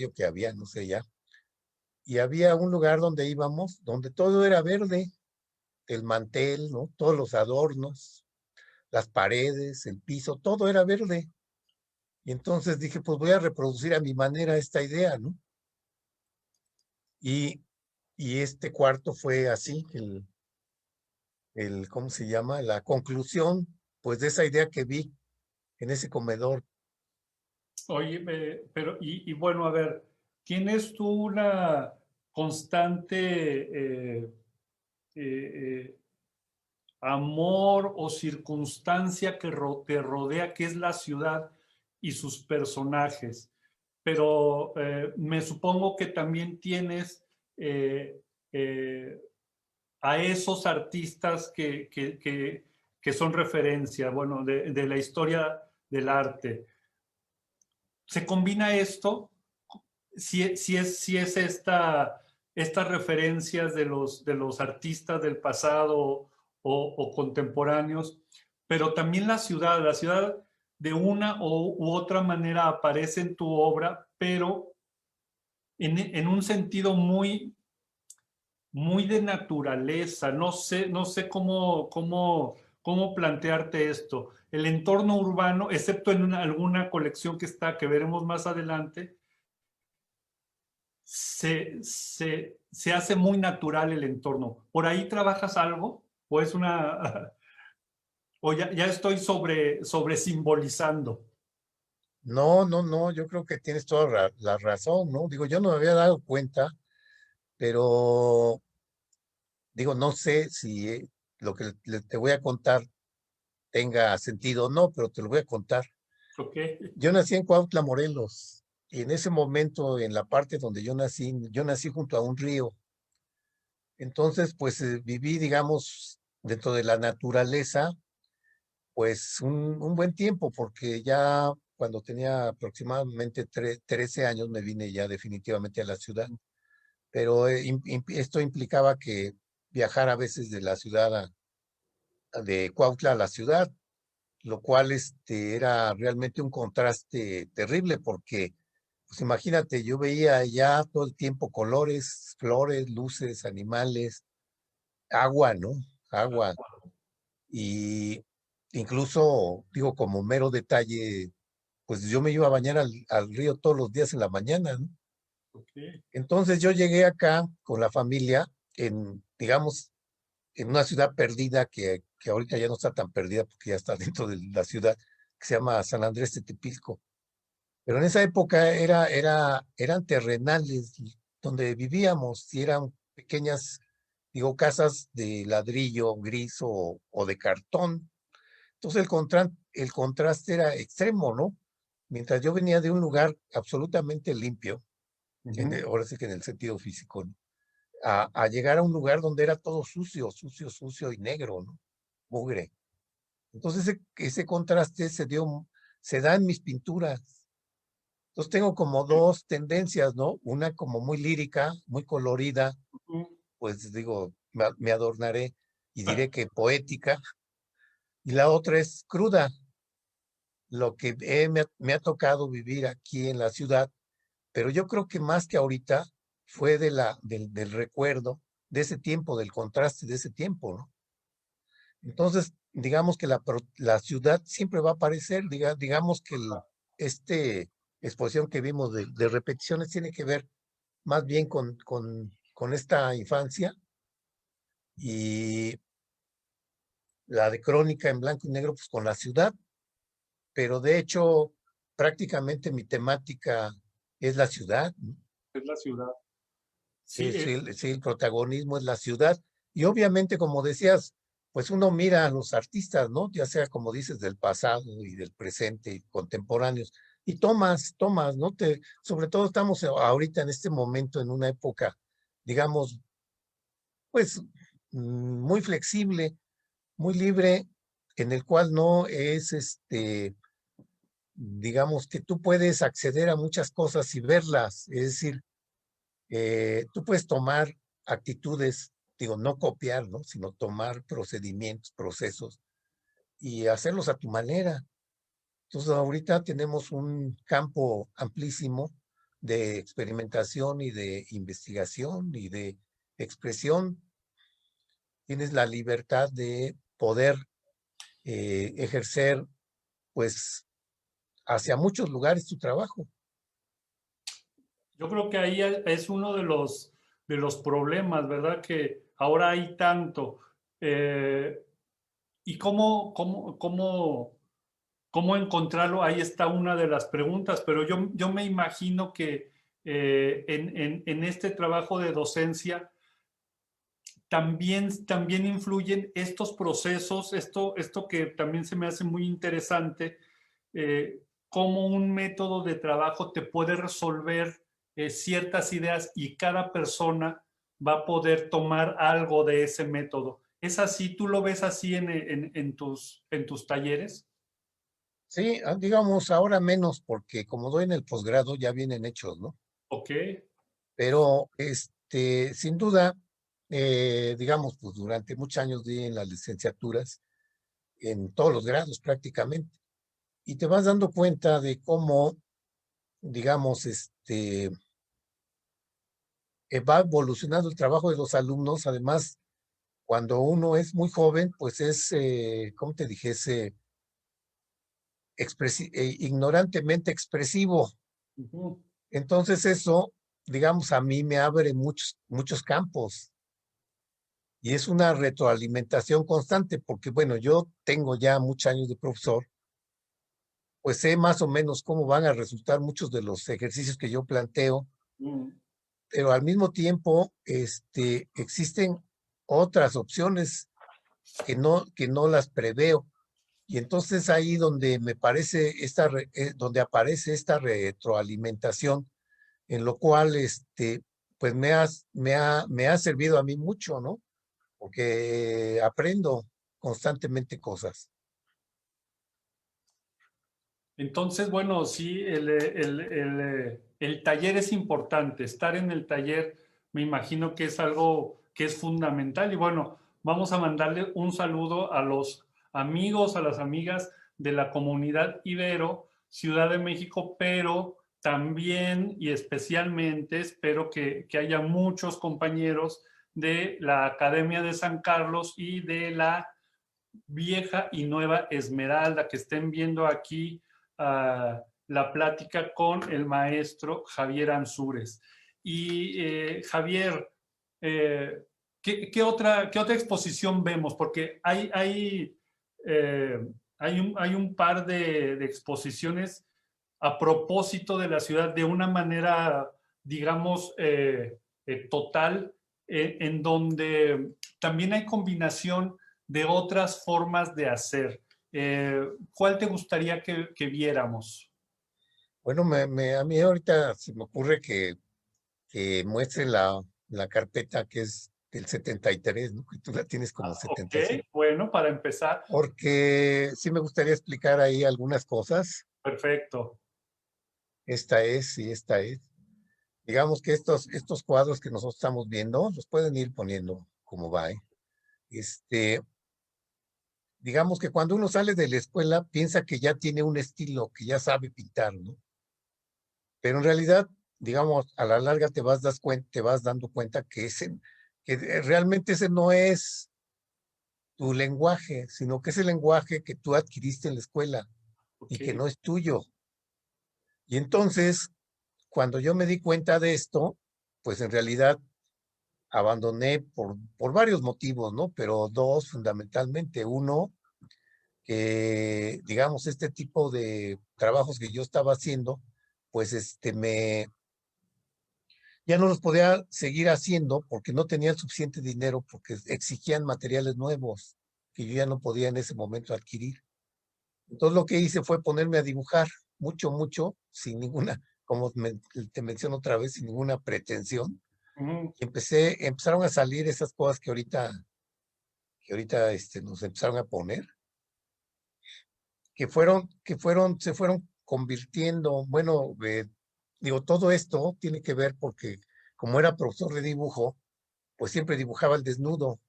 o que había, no sé ya. Y había un lugar donde íbamos, donde todo era verde, el mantel, ¿no? Todos los adornos, las paredes, el piso, todo era verde. Y entonces dije, pues voy a reproducir a mi manera esta idea, ¿no? Y, y este cuarto fue así, ¿cómo se llama? La conclusión, pues de esa idea que vi en ese comedor.
Oye, pero, y bueno, a ver, ¿tienes tú una constante eh, amor o circunstancia que te rodea, que es la ciudad y sus personajes? Pero me supongo que también tienes eh, eh, a esos artistas que son referencia, bueno, de la historia del arte. ¿Se combina esto? Si es estas referencias de los artistas del pasado o contemporáneos, pero también la ciudad de una u otra manera aparece en tu obra, pero en un sentido muy de naturaleza. No sé cómo plantearte esto. El entorno urbano, excepto en alguna colección que veremos más adelante, se hace muy natural el entorno. ¿Por ahí trabajas algo? ¿O es una... o ya estoy sobre simbolizando?
No, no, no, yo creo que tienes toda la razón, ¿no? Digo, yo no me había dado cuenta, pero digo, no sé si lo que te voy a contar tenga sentido o no, pero te lo voy a contar.
Ok.
Yo nací en Cuautla, Morelos, y en ese momento, en la parte donde yo nací junto a un río. Entonces, pues viví, digamos, dentro de la naturaleza, pues un buen tiempo, porque ya cuando tenía aproximadamente 13 años me vine ya definitivamente a la ciudad. Pero esto implicaba que viajar a veces de la ciudad de Cuautla a la ciudad, lo cual era realmente un contraste terrible porque, pues imagínate, yo veía ya todo el tiempo colores, flores, luces, animales, agua, ¿no? Agua. Y incluso, digo, como mero detalle, pues yo me iba a bañar al río todos los días en la mañana, ¿no?
Ok.
Entonces yo llegué acá con la familia digamos, en una ciudad perdida que ahorita ya no está tan perdida porque ya está dentro de la ciudad, que se llama San Andrés de Tepilco. Pero en esa época eran terrenales donde vivíamos y eran pequeñas, digo, casas de ladrillo gris o de cartón. Entonces el contraste era extremo, ¿no? Mientras yo venía de un lugar absolutamente limpio, ahora sí que en el sentido físico, ¿no? A llegar a un lugar donde era todo sucio, sucio, sucio y negro, ¿no? Mugre. Entonces ese contraste se da en mis pinturas. Entonces tengo como dos tendencias, ¿no? Una como muy lírica, muy colorida, pues digo, me adornaré y diré que poética, y la otra es cruda, lo que me ha tocado vivir aquí en la ciudad, pero yo creo que más que ahorita fue del recuerdo de ese tiempo, del contraste de ese tiempo, ¿no? Entonces, digamos que la ciudad siempre va a aparecer, digamos que este exposición que vimos de repeticiones tiene que ver más bien con esta infancia y, la de crónica en blanco y negro, pues con la ciudad, pero de hecho prácticamente mi temática es la ciudad, ¿no?
Es la ciudad. Sí,
Sí, sí, sí, el protagonismo es la ciudad. Y obviamente, como decías, pues uno mira a los artistas, ¿no? Ya sea como dices, del pasado y del presente y contemporáneos. Y tomas, ¿no? Sobre todo estamos ahorita en este momento en una época, digamos, pues muy flexible, muy libre, en el cual no es digamos que tú puedes acceder a muchas cosas y verlas. Es decir, tú puedes tomar actitudes, digo, no copiar, ¿no? Sino tomar procedimientos, procesos y hacerlos a tu manera. Entonces, ahorita tenemos un campo amplísimo de experimentación y de investigación y de expresión. Tienes la libertad de poder ejercer, pues, hacia muchos lugares tu trabajo.
yo creo que ahí es uno de los problemas, ¿verdad? Que ahora hay tanto. Eh, ¿Y cómo encontrarlo? Ahí está una de las preguntas, pero yo me imagino que en este trabajo de docencia también influyen estos procesos, esto que también se me hace muy interesante, cómo un método de trabajo te puede resolver ciertas ideas y cada persona va a poder tomar algo de ese método. ¿Es así? ¿Tú lo ves así en tus talleres?
Sí, digamos, ahora menos, porque como doy en el posgrado, ya vienen hechos, ¿no?
Ok.
Pero, sin duda, digamos, pues durante muchos años di en las licenciaturas, en todos los grados prácticamente, y te vas dando cuenta de cómo, digamos, va evolucionando el trabajo de los alumnos. Además, cuando uno es muy joven, pues es, ¿cómo te dijese? Ignorantemente expresivo.
Ujú.
Entonces eso, digamos, a mí me abre muchos campos y es una retroalimentación constante porque, bueno, yo tengo ya muchos años de profesor, pues sé más o menos cómo van a resultar muchos de los ejercicios que yo planteo,
Mm.
pero al mismo tiempo, existen otras opciones que no las preveo. Y entonces ahí donde me parece donde aparece esta retroalimentación, en lo cual, pues me ha servido a mí mucho, ¿no? Porque aprendo constantemente cosas.
Entonces, bueno, sí, el taller es importante. Estar en el taller me imagino que es algo que es fundamental. Y bueno, vamos a mandarle un saludo a los amigos, a las amigas de la comunidad Ibero, Ciudad de México, pero también y especialmente espero que haya muchos compañeros de la Academia de San Carlos y de la Vieja y Nueva Esmeralda, que estén viendo aquí la plática con el maestro Javier Ansúrez. Y Javier, eh, qué otra exposición vemos? Porque hay un par de exposiciones a propósito de la ciudad de una manera, digamos, total, en donde también hay combinación de otras formas de hacer. ¿Cuál te gustaría que viéramos?
Bueno, a mí ahorita se me ocurre que muestre la carpeta que es del 73, ¿no? Que tú la tienes como
Ok,
75.
bueno, para empezar,
Porque sí me gustaría explicar ahí algunas cosas.
perfecto.
Esta es y esta es. Digamos que estos cuadros que nosotros estamos viendo, los pueden ir poniendo como va, ¿eh? Este, digamos que cuando uno sale de la escuela piensa que ya tiene un estilo, que ya sabe pintar, ¿no? Pero en realidad, digamos, a la larga te vas dando cuenta que realmente ese no es tu lenguaje, sino que es el lenguaje que tú adquiriste en la escuela y
Ok,
que no es tuyo. Y entonces, cuando yo me di cuenta de esto, pues en realidad abandoné por varios motivos, ¿no? Pero dos fundamentalmente. Uno, que digamos, este tipo de trabajos que yo estaba haciendo, pues ya no los podía seguir haciendo porque no tenía el suficiente dinero, porque exigían materiales nuevos que yo ya no podía en ese momento adquirir. Entonces lo que hice fue ponerme a dibujar mucho, mucho, sin ninguna, como te menciono otra vez, sin ninguna pretensión.
Ujú.
Y empezaron a salir esas cosas que ahorita nos empezaron a poner, se fueron convirtiendo. Bueno, digo, todo esto tiene que ver porque como era profesor de dibujo, pues siempre dibujaba el desnudo,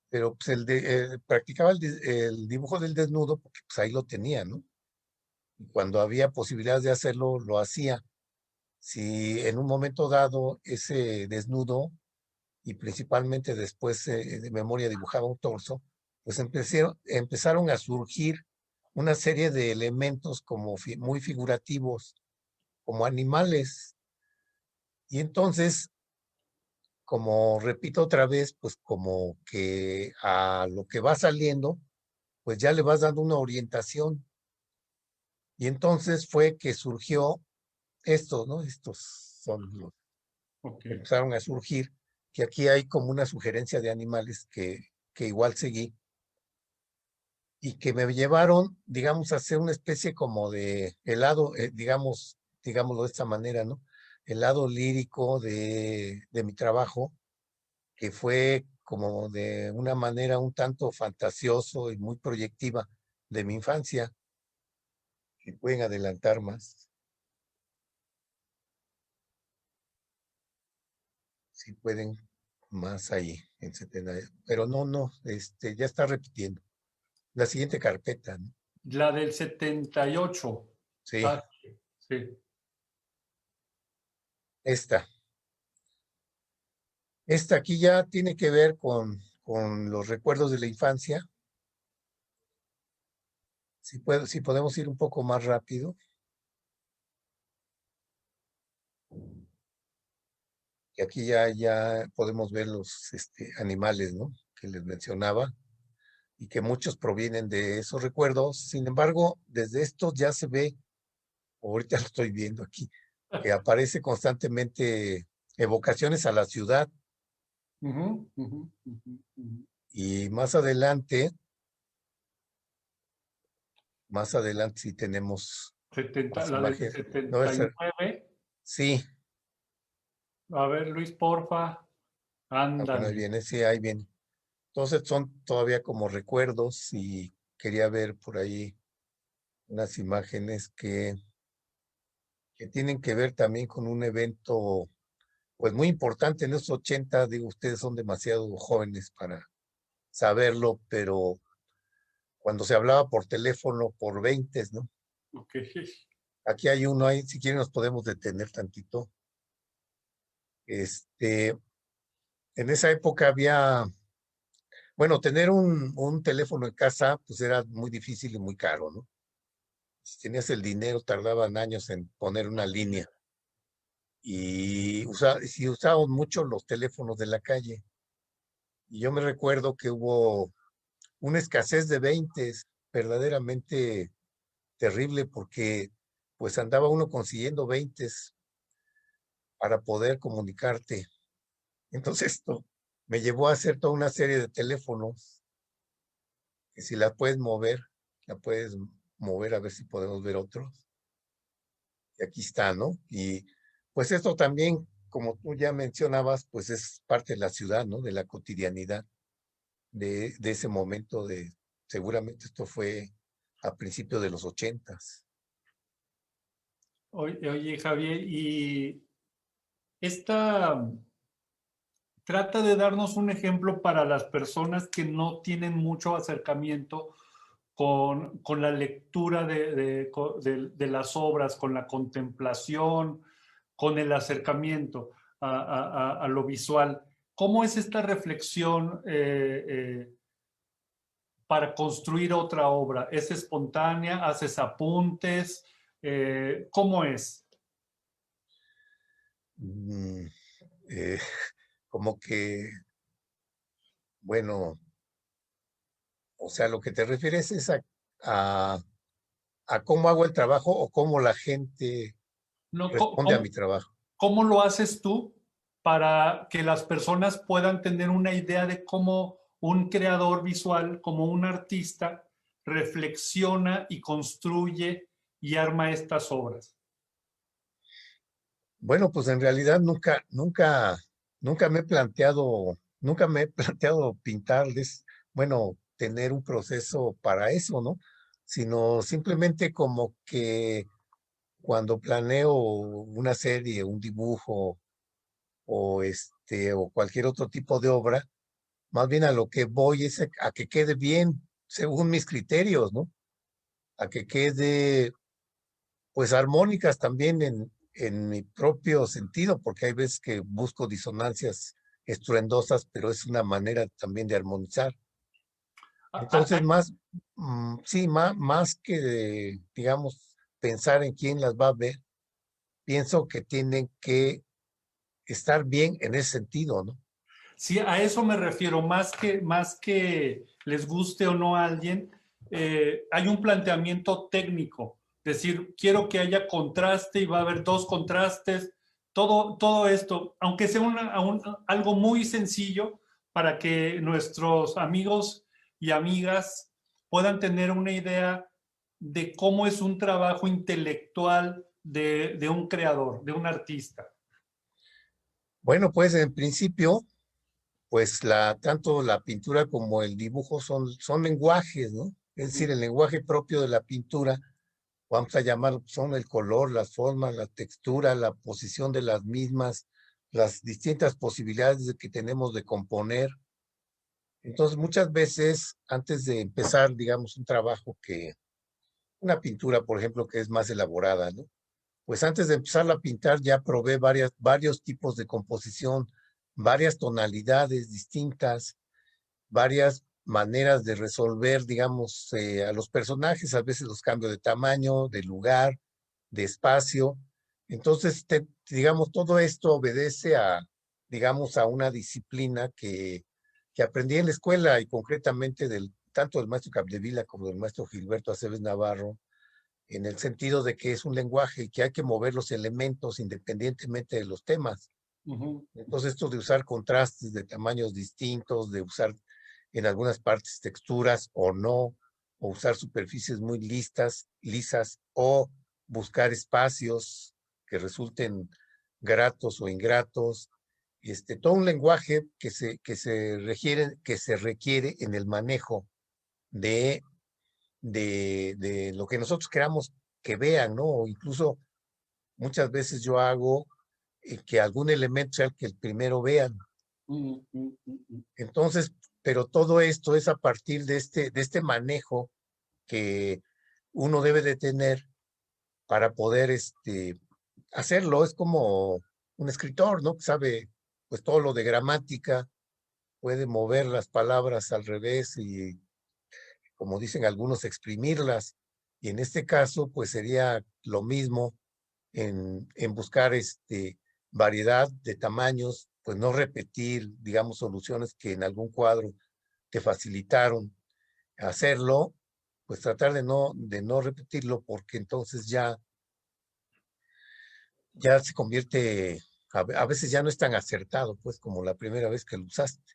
pero pues practicaba el dibujo del desnudo porque pues ahí lo tenía, ¿no? Y cuando había posibilidades de hacerlo, lo hacía. Si en un momento dado ese desnudo, y principalmente después de memoria dibujaba un torso, pues empezaron a surgir una serie de elementos como muy figurativos, como animales. Y entonces, como repito otra vez, pues como que a lo que va saliendo, pues ya le vas dando una orientación. Y entonces fue que surgió esto, ¿no? Estos son los
Ok.
que empezaron a surgir, que aquí hay como una sugerencia de animales que igual seguí y que me llevaron, digamos, a hacer una especie como de helado, digámoslo de esta manera, ¿no? El lado lírico de mi trabajo, que fue como de una manera un tanto fantasioso y muy proyectiva de mi infancia, que pueden adelantar más, si pueden más ahí en 70, pero no, ya está repitiendo. La siguiente carpeta, ¿no?
La del 78.
Sí,
Ah, sí.
esta. Esta aquí ya tiene que ver con los recuerdos de la infancia. Si podemos ir un poco más rápido. Y aquí ya podemos ver los animales, ¿no? Que les mencionaba y que muchos provienen de esos recuerdos. Sin embargo, desde estos ya se ve, ahorita lo estoy viendo aquí, que aparece constantemente evocaciones a la ciudad.
Ujú, ujú, ujú, ujú.
Y más adelante sí tenemos más
La del
imágenes. No,
79.
sí,
A ver, Luis, porfa.
bueno, ahí
Ándale.
viene, sí, ahí viene. Entonces son todavía como recuerdos y quería ver por ahí unas imágenes que tienen que ver también con un evento pues muy importante en los 80. Digo, ustedes son demasiado jóvenes para saberlo, pero cuando se hablaba por teléfono por 20, ¿no?
Ok.
Aquí hay uno, ahí, si quieren nos podemos detener tantito. En esa época bueno, tener un teléfono en casa pues era muy difícil y muy caro, ¿no? Si tenías el dinero, tardaban años en poner una línea. Y si usábamos mucho los teléfonos de la calle. Y yo me recuerdo que hubo una escasez de 20, verdaderamente terrible, porque pues andaba uno consiguiendo 20 para poder comunicarte. Entonces esto me llevó a hacer toda una serie de teléfonos que si la puedes mover a ver si podemos ver otros. Y aquí está, ¿no? Y pues esto también, como tú ya mencionabas, pues es parte de la ciudad, ¿no? De la cotidianidad de ese momento seguramente esto fue a principios de los 80s.
Oye, Javier, y esta trata de darnos un ejemplo para las personas que no tienen mucho acercamiento con la lectura de las obras, con la contemplación, con el acercamiento a lo visual. ¿Cómo es esta reflexión para construir otra obra? ¿Es espontánea? ¿Haces apuntes? ¿Cómo es?
Mm, eh, como que, bueno, o sea, lo que te refieres es a, a cómo hago el trabajo o cómo la gente
No,
responde a mi trabajo.
¿cómo lo haces tú para que las personas puedan tener una idea de cómo un creador visual, como un artista, reflexiona y construye y arma estas obras?
Bueno, pues en realidad nunca me he planteado pintarles, bueno, tener un proceso para eso, ¿no? Sino simplemente como que cuando planeo una serie, un dibujo o cualquier otro tipo de obra, más bien a lo que voy es a que quede bien según mis criterios, ¿no? A que quede pues armónicas también en mi propio sentido, porque hay veces que busco disonancias estruendosas, pero es una manera también de armonizar. Entonces, sí, más que, digamos, pensar en quién las va a ver, pienso que tienen que estar bien en ese sentido, ¿no?
Sí, a eso me refiero, más que les guste o no a alguien, hay un planteamiento técnico, es decir, quiero que haya contraste y va a haber dos contrastes, todo esto, aunque sea algo muy sencillo para que nuestros amigos y amigas puedan tener una idea de cómo es un trabajo intelectual de un creador, de un artista.
Bueno, pues en principio, pues tanto la pintura como el dibujo son lenguajes, ¿no? Es decir, el lenguaje propio de la pintura, vamos a llamar, son el color, las formas, la textura, la posición de las mismas, las distintas posibilidades que tenemos de componer. Entonces, muchas veces, antes de empezar, digamos, un trabajo una pintura, por ejemplo, que es más elaborada, ¿no? Pues antes de empezar a pintar ya probé varios tipos de composición, varias tonalidades distintas, varias maneras de resolver, digamos, a los personajes, a veces los cambio de tamaño, de lugar, de espacio. Entonces, digamos, todo esto obedece digamos, a una disciplina que aprendí en la escuela y concretamente tanto del maestro Capdevila como del maestro Gilberto Aceves Navarro, en el sentido de que es un lenguaje y que hay que mover los elementos independientemente de los temas. Entonces, esto de usar contrastes de tamaños distintos, de usar en algunas partes texturas o no, o usar superficies muy lisas, o buscar espacios que resulten gratos o ingratos. Todo un lenguaje que se requiere en el manejo de, de lo que nosotros queramos que vean, ¿no? O incluso muchas veces yo hago que algún elemento sea el que el primero vean. Entonces, pero todo esto es a partir de este manejo que uno debe de tener para poder hacerlo. Es como un escritor, ¿no? Que sabe pues todo lo de gramática, puede mover las palabras al revés y, como dicen algunos, exprimirlas. Y en este caso, pues sería lo mismo en buscar variedad de tamaños, pues no repetir, digamos, soluciones que en algún cuadro te facilitaron hacerlo, pues tratar de no repetirlo porque entonces ya se convierte, a veces ya no es tan acertado, pues como la primera vez que lo usaste.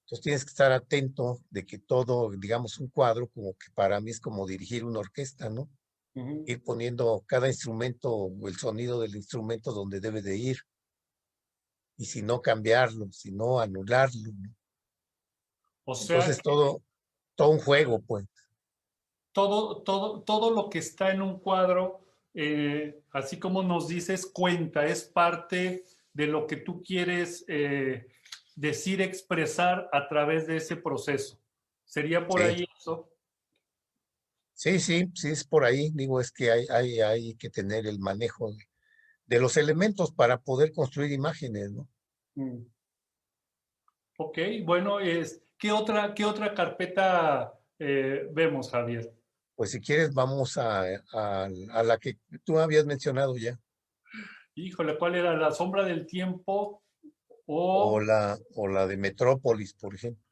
Entonces tienes que estar atento de que todo, digamos, un cuadro, como que para mí es como dirigir una orquesta, ¿no? Ir poniendo cada instrumento o el sonido del instrumento donde debe de ir. Y si no cambiarlo, si no anularlo, ¿no?
O sea,
Entonces todo un juego, pues.
todo lo que está en un cuadro, así como nos dices, cuenta, es parte de lo que tú quieres decir, expresar a través de ese proceso. ¿Sería por
Sí,
ahí eso?
sí, es por ahí. Digo, es que hay que tener el manejo de los elementos para poder construir imágenes, ¿no?
Mm. Ok, bueno, qué otra carpeta vemos, Javier?
Pues si quieres, vamos a la que tú habías mencionado ya.
Híjole, ¿cuál era? La sombra del tiempo. o,
o la de Metrópolis, por ejemplo.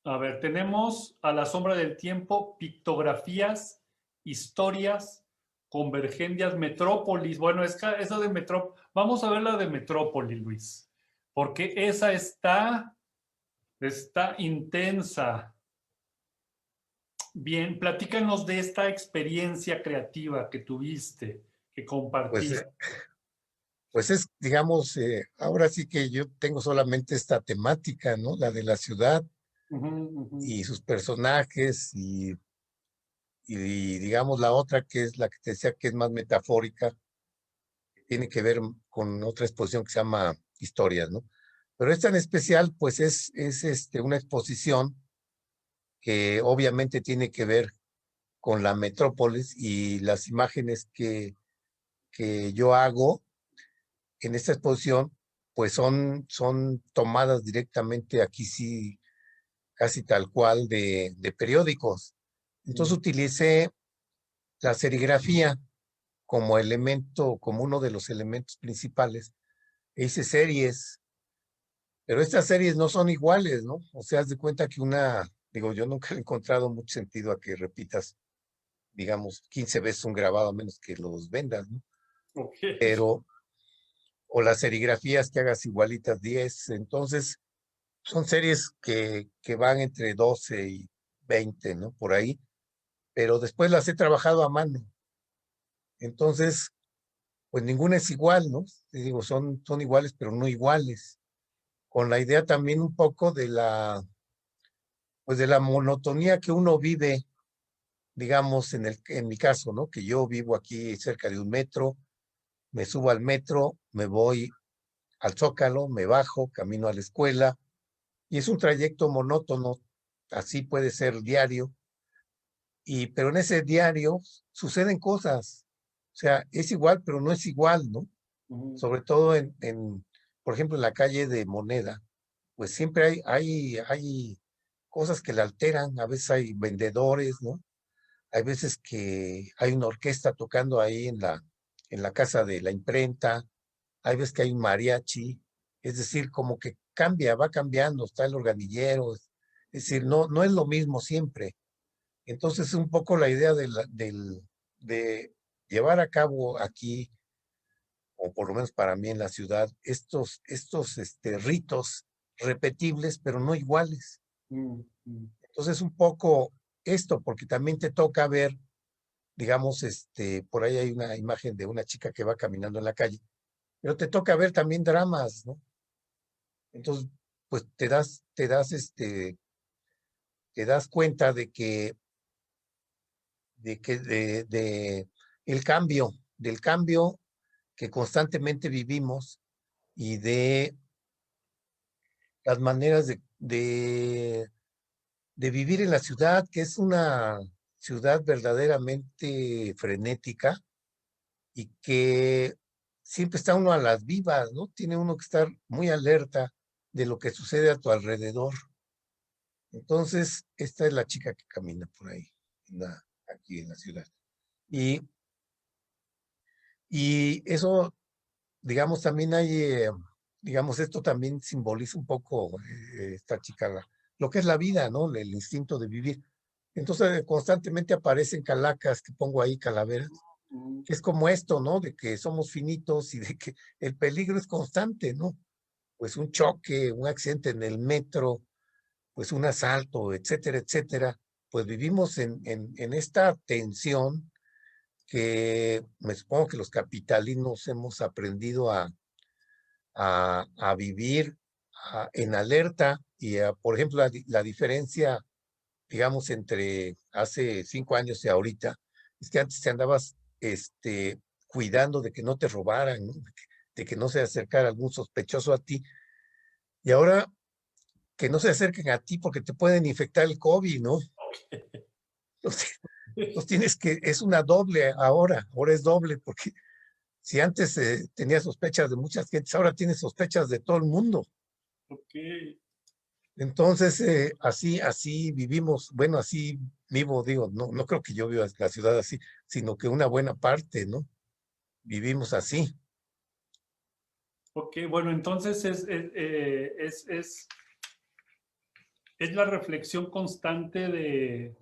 a ver, tenemos A la sombra del tiempo, pictografías, historias, convergencias, Metrópolis. Bueno, eso de Metrópolis. Vamos a ver la de Metrópolis, Luis, porque esa está intensa. Bien, platícanos de esta experiencia creativa que tuviste, que compartiste.
Pues es, digamos, ahora sí que yo tengo solamente esta temática, ¿no? La de la ciudad y sus personajes y digamos la otra que es la que te decía que es más metafórica, que tiene que ver con otra exposición que se llama Historias, ¿no? Pero esta en especial, pues es una exposición que obviamente tiene que ver con la metrópolis y las imágenes que yo hago en esta exposición, pues son tomadas directamente aquí sí, casi tal cual de periódicos. Entonces utilicé la serigrafía como elemento, como uno de los elementos principales. E hice series, pero estas series no son iguales, ¿no? O sea, haz de cuenta que digo, yo nunca he encontrado mucho sentido a que repitas, digamos, 15 veces un grabado a menos que los vendas, ¿no?
Okay.
Pero, o las serigrafías que hagas igualitas 10. Entonces, son series que van entre 12 y 20, ¿no? Por ahí. Pero después las he trabajado a mano. Entonces, pues ninguna es igual, ¿no? Te digo, son iguales, pero no iguales. Con la idea también un poco pues de la monotonía que uno vive, digamos, en mi caso, ¿no? Que yo vivo aquí cerca de un metro, me subo al metro, me voy al Zócalo, me bajo, camino a la escuela, y es un trayecto monótono, así puede ser diario, pero en ese diario suceden cosas, o sea, es igual, pero no es igual, ¿no? Sobre todo por ejemplo, en la calle de Moneda, pues siempre hay cosas que la alteran, a veces hay vendedores, ¿no? Hay veces que hay una orquesta tocando ahí en la casa de la imprenta, hay veces que hay un mariachi, es decir, como que va cambiando, está el organillero, es decir, no es lo mismo siempre. Entonces, un poco la idea de llevar a cabo aquí, o por lo menos para mí en la ciudad, estos ritos repetibles, pero no iguales. Entonces, un poco esto, porque también te toca ver, digamos, por ahí hay una imagen de una chica que va caminando en la calle, pero te toca ver también dramas, ¿no? Entonces, pues te das cuenta de del cambio que constantemente vivimos y de las maneras de vivir en la ciudad, que es una ciudad verdaderamente frenética y que siempre está uno a las vivas, ¿no? Tiene uno que estar muy alerta de lo que sucede a tu alrededor. Entonces, esta es la chica que camina por ahí, aquí en la ciudad. Y eso, digamos, también digamos, esto también simboliza un poco esta chica, lo que es la vida, ¿no? El instinto de vivir. Entonces, constantemente aparecen calacas que pongo ahí, calaveras, que es como esto, ¿no? De que somos finitos y de que el peligro es constante, ¿no? Pues un choque, un accidente en el metro, pues un asalto, etcétera, etcétera. Pues vivimos en esta tensión que me supongo que los capitalinos hemos aprendido a vivir en alerta por ejemplo, la diferencia, digamos, entre hace 5 años y ahorita, es que antes te andabas cuidando de que no te robaran, ¿no? De que no se acercara algún sospechoso a ti, y ahora que no se acerquen a ti porque te pueden infectar el COVID, ¿no? Entonces, es una doble ahora es doble, porque si antes tenía sospechas de muchas gentes, ahora tienes sospechas de todo el mundo.
Okay.
Entonces, así vivimos, bueno, así vivo, digo, no creo que yo viva la ciudad así, sino que una buena parte, ¿no? Vivimos así.
Ok, bueno, entonces es la reflexión constante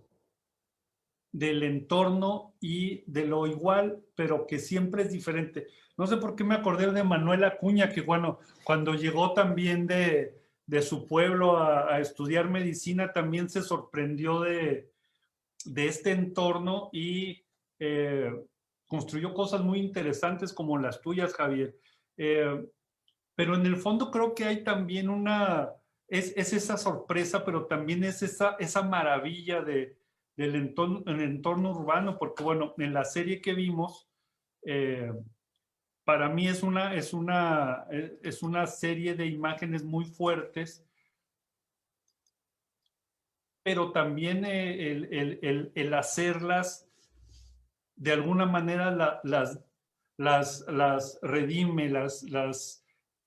del entorno y de lo igual, pero que siempre es diferente. No sé por qué me acordé de Manuel Acuña, que bueno, cuando llegó también de su pueblo a estudiar medicina, también se sorprendió de este entorno y eh, construyó cosas muy interesantes como las tuyas, Javier. Eh, pero en el fondo creo que hay también es esa sorpresa, pero también es esa maravilla del entorno, el entorno urbano, porque bueno, en la serie que vimos, eh, para mí es una serie de imágenes muy fuertes, pero también el hacerlas de alguna manera las redime,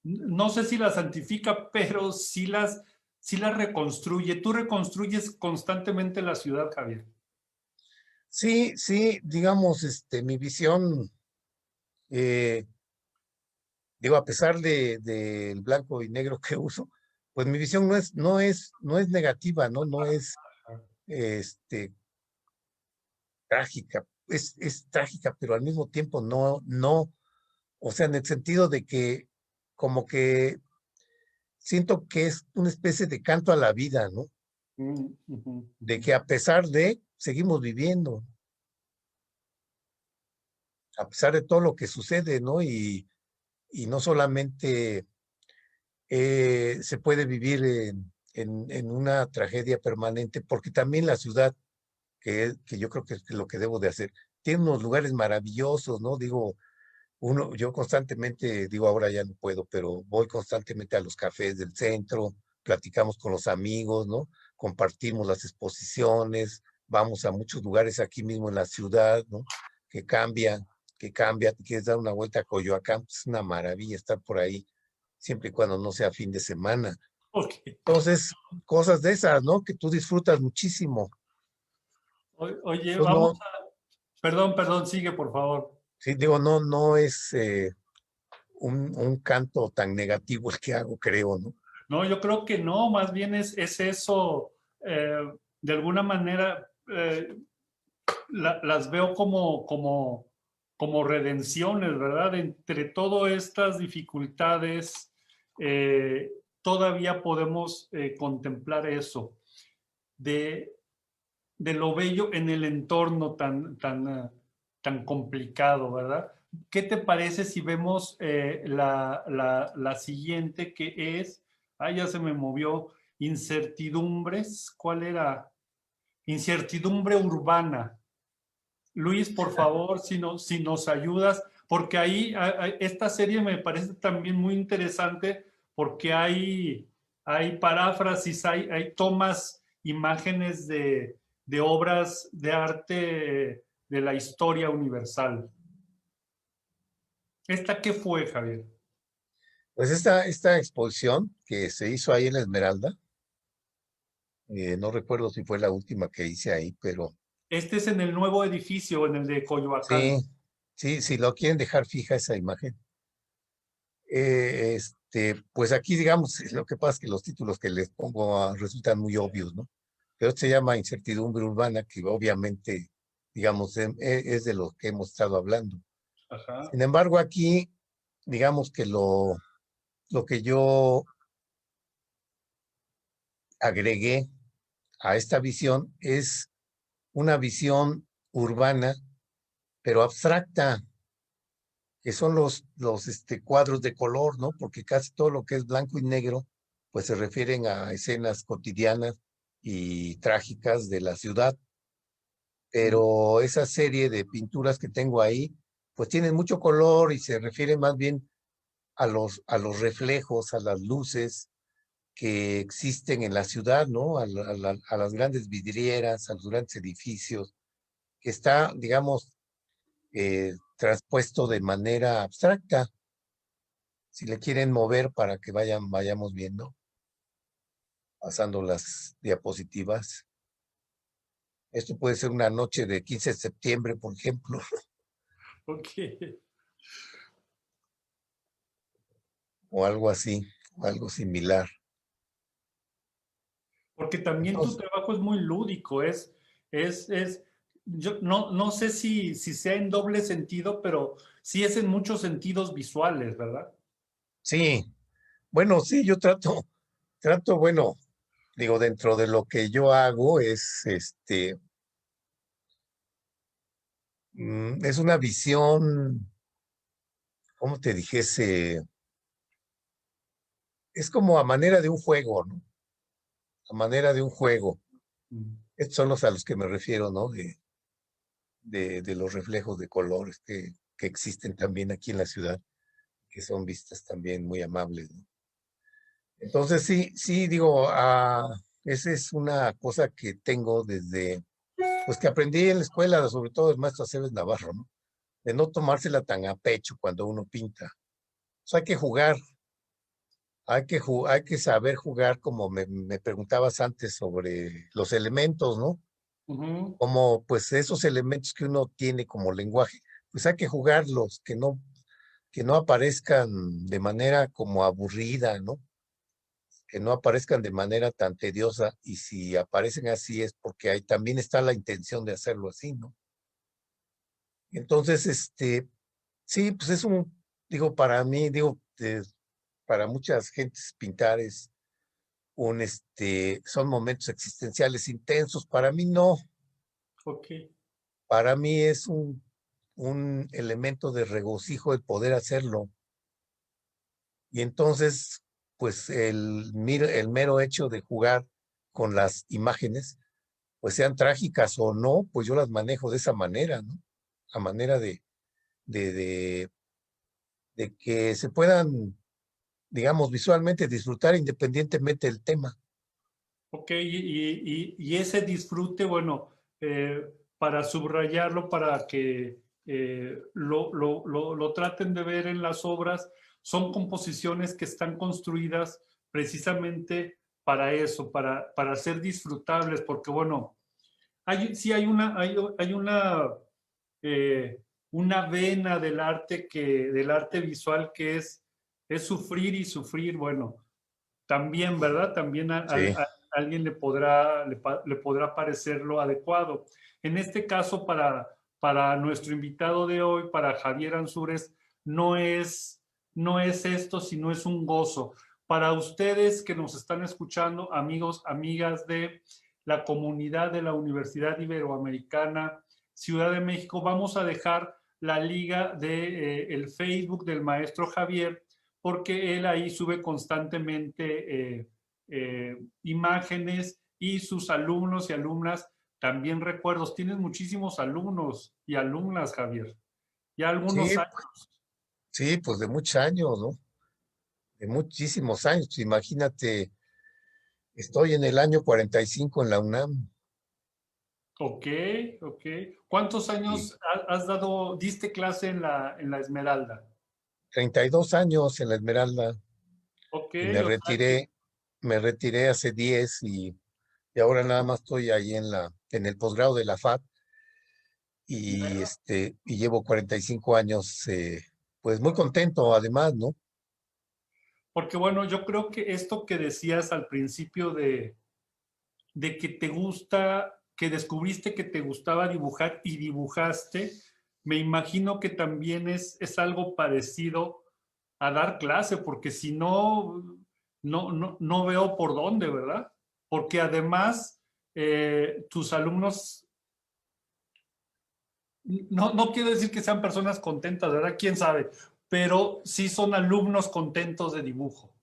no sé si las santifica, pero sí las reconstruye. Tú reconstruyes constantemente la ciudad, Javier.
Sí, sí, digamos, mi visión, eh, digo, a pesar del blanco y negro que uso, pues mi visión no es negativa, ¿no? No es, este, trágica. Es trágica, pero al mismo tiempo no, o sea, en el sentido de que como que siento que es una especie de canto a la vida, ¿no?
Mm, ujú,
De que a pesar de, seguimos viviendo, a pesar de todo lo que sucede, ¿no? Y no solamente se puede vivir en una tragedia permanente, porque también la ciudad, que yo creo que es lo que debo de hacer, tiene unos lugares maravillosos, ¿no? Digo, yo constantemente, digo, ahora ya no puedo, pero voy constantemente a los cafés del centro, platicamos con los amigos, ¿no? Compartimos las exposiciones, vamos a muchos lugares aquí mismo en la ciudad, ¿no? Que cambia, que cambia, te quieres dar una vuelta a Coyoacán, pues es una maravilla estar por ahí, siempre y cuando no sea fin de semana.
ok.
Entonces, cosas de esas, ¿no? Que tú disfrutas muchísimo.
Oye,
Entonces,
vamos
no,
perdón, sigue, por favor.
sí, digo, no es un canto tan negativo el que hago, creo, ¿no?
No, yo creo que no, más bien es eso, de alguna manera, las veo como redenciones, ¿verdad? Entre todas estas dificultades, todavía podemos contemplar eso, de, de lo bello en el entorno tan complicado, ¿verdad? ¿Qué te parece si vemos la siguiente que es, ya se me movió, incertidumbres? ¿Cuál era? Incertidumbre urbana. Luis, por favor, si nos ayudas, porque ahí esta serie me parece también muy interesante porque hay paráfrasis, hay tomas, imágenes de obras de arte de la historia universal. ¿Esta qué fue, Javier?
Pues esta exposición que se hizo ahí en la Esmeralda, no recuerdo si fue la última que hice ahí, pero
Este es en el nuevo edificio, en el de Coyoacán.
sí, sí, si lo quieren dejar fija esa imagen. Pues aquí, digamos, lo que pasa es que los títulos que les pongo resultan muy obvios, ¿no? Pero se llama Incertidumbre Urbana, que obviamente, digamos, es de lo que hemos estado hablando.
Ajá.
Sin embargo, aquí, digamos que lo que yo agregué a esta visión es una visión urbana, pero abstracta, que son los cuadros de color, ¿no? Porque casi todo lo que es blanco y negro, pues se refieren a escenas cotidianas y trágicas de la ciudad. Pero esa serie de pinturas que tengo ahí, pues tienen mucho color y se refieren más bien a los reflejos, a las luces que existen en la ciudad, ¿no? A las grandes vidrieras, a los grandes edificios, que está, digamos, transpuesto de manera abstracta. Si le quieren mover para que vayamos viendo, pasando las diapositivas. Esto puede ser una noche de 15 de septiembre, por ejemplo.
Ok.
o algo así, algo similar.
Porque también tu
Entonces,
trabajo es muy lúdico, yo no sé si sea en doble sentido, pero sí es en muchos sentidos visuales, ¿verdad?
sí, bueno, sí, yo bueno, digo, dentro de lo que yo hago es, es una visión, ¿cómo te dijese? Es como a manera de un juego, ¿no? A manera de un juego.
Mm.
Estos son los a los que me refiero, ¿no? De los reflejos de colores que existen también aquí en la ciudad, que son vistas también muy amables, ¿no? Entonces, sí, sí, digo, esa es una cosa que tengo desde, pues que aprendí en la escuela, sobre todo el maestro Aceves Navarro, ¿no? De no tomársela tan a pecho cuando uno pinta. O sea, hay que jugar, hay que saber jugar, como me preguntabas antes sobre los elementos, ¿no?
Ujú.
Como pues esos elementos que uno tiene como lenguaje, pues hay que jugarlos, que no aparezcan de manera como aburrida, ¿no? Que no aparezcan de manera tan tediosa, y si aparecen así es porque ahí también está la intención de hacerlo así, ¿no? Entonces, sí, pues es digo, para mí, digo, para muchas gentes pintar es son momentos existenciales intensos. Para mí no,
Ok.
para mí es un elemento de regocijo el poder hacerlo. Y entonces, pues el mero hecho de jugar con las imágenes, pues sean trágicas o no, pues yo las manejo de esa manera, ¿no? A manera de, de, de que se puedan, digamos, visualmente disfrutar independientemente del tema.
Ok, y ese disfrute, bueno, para subrayarlo, para que lo traten de ver en las obras, son composiciones que están construidas precisamente para eso, para ser disfrutables, porque bueno, sí hay eh, una vena del arte visual que es sufrir y sufrir, bueno, también, ¿verdad? También
Sí,
a alguien le podrá parecer lo adecuado. En este caso, para nuestro invitado de hoy, para Javier Ansúrez, no no es esto, sino es un gozo. Para ustedes que nos están escuchando, amigos, amigas de la comunidad de la Universidad Iberoamericana, Ciudad de México, vamos a dejar la liga de el Facebook del maestro Javier, porque él ahí sube constantemente imágenes, y sus alumnos y alumnas también recuerdos. Tienes muchísimos alumnos y alumnas, Javier. Ya algunos
sí,
años.
sí, pues de muchos años, ¿no? De muchísimos años. Pues imagínate, estoy en el año 45 en la UNAM
Ok, ok. ¿Cuántos
y
años diste clase en en la Esmeralda?
32 años en la Esmeralda,
Ok,
y
o sea que,
me retiré hace 10, y ahora nada más estoy ahí en el posgrado de la FAD,
bueno,
y llevo 45 años, pues muy contento además, ¿no?
porque bueno, yo creo que esto que decías al principio de que te gusta, que descubriste que te gustaba dibujar y dibujaste, me imagino que también es algo parecido a dar clase, porque si no, no veo por dónde, ¿verdad? Porque además tus alumnos, no quiero decir que sean personas contentas, ¿verdad? ¿Quién sabe? Pero sí son alumnos contentos de dibujo.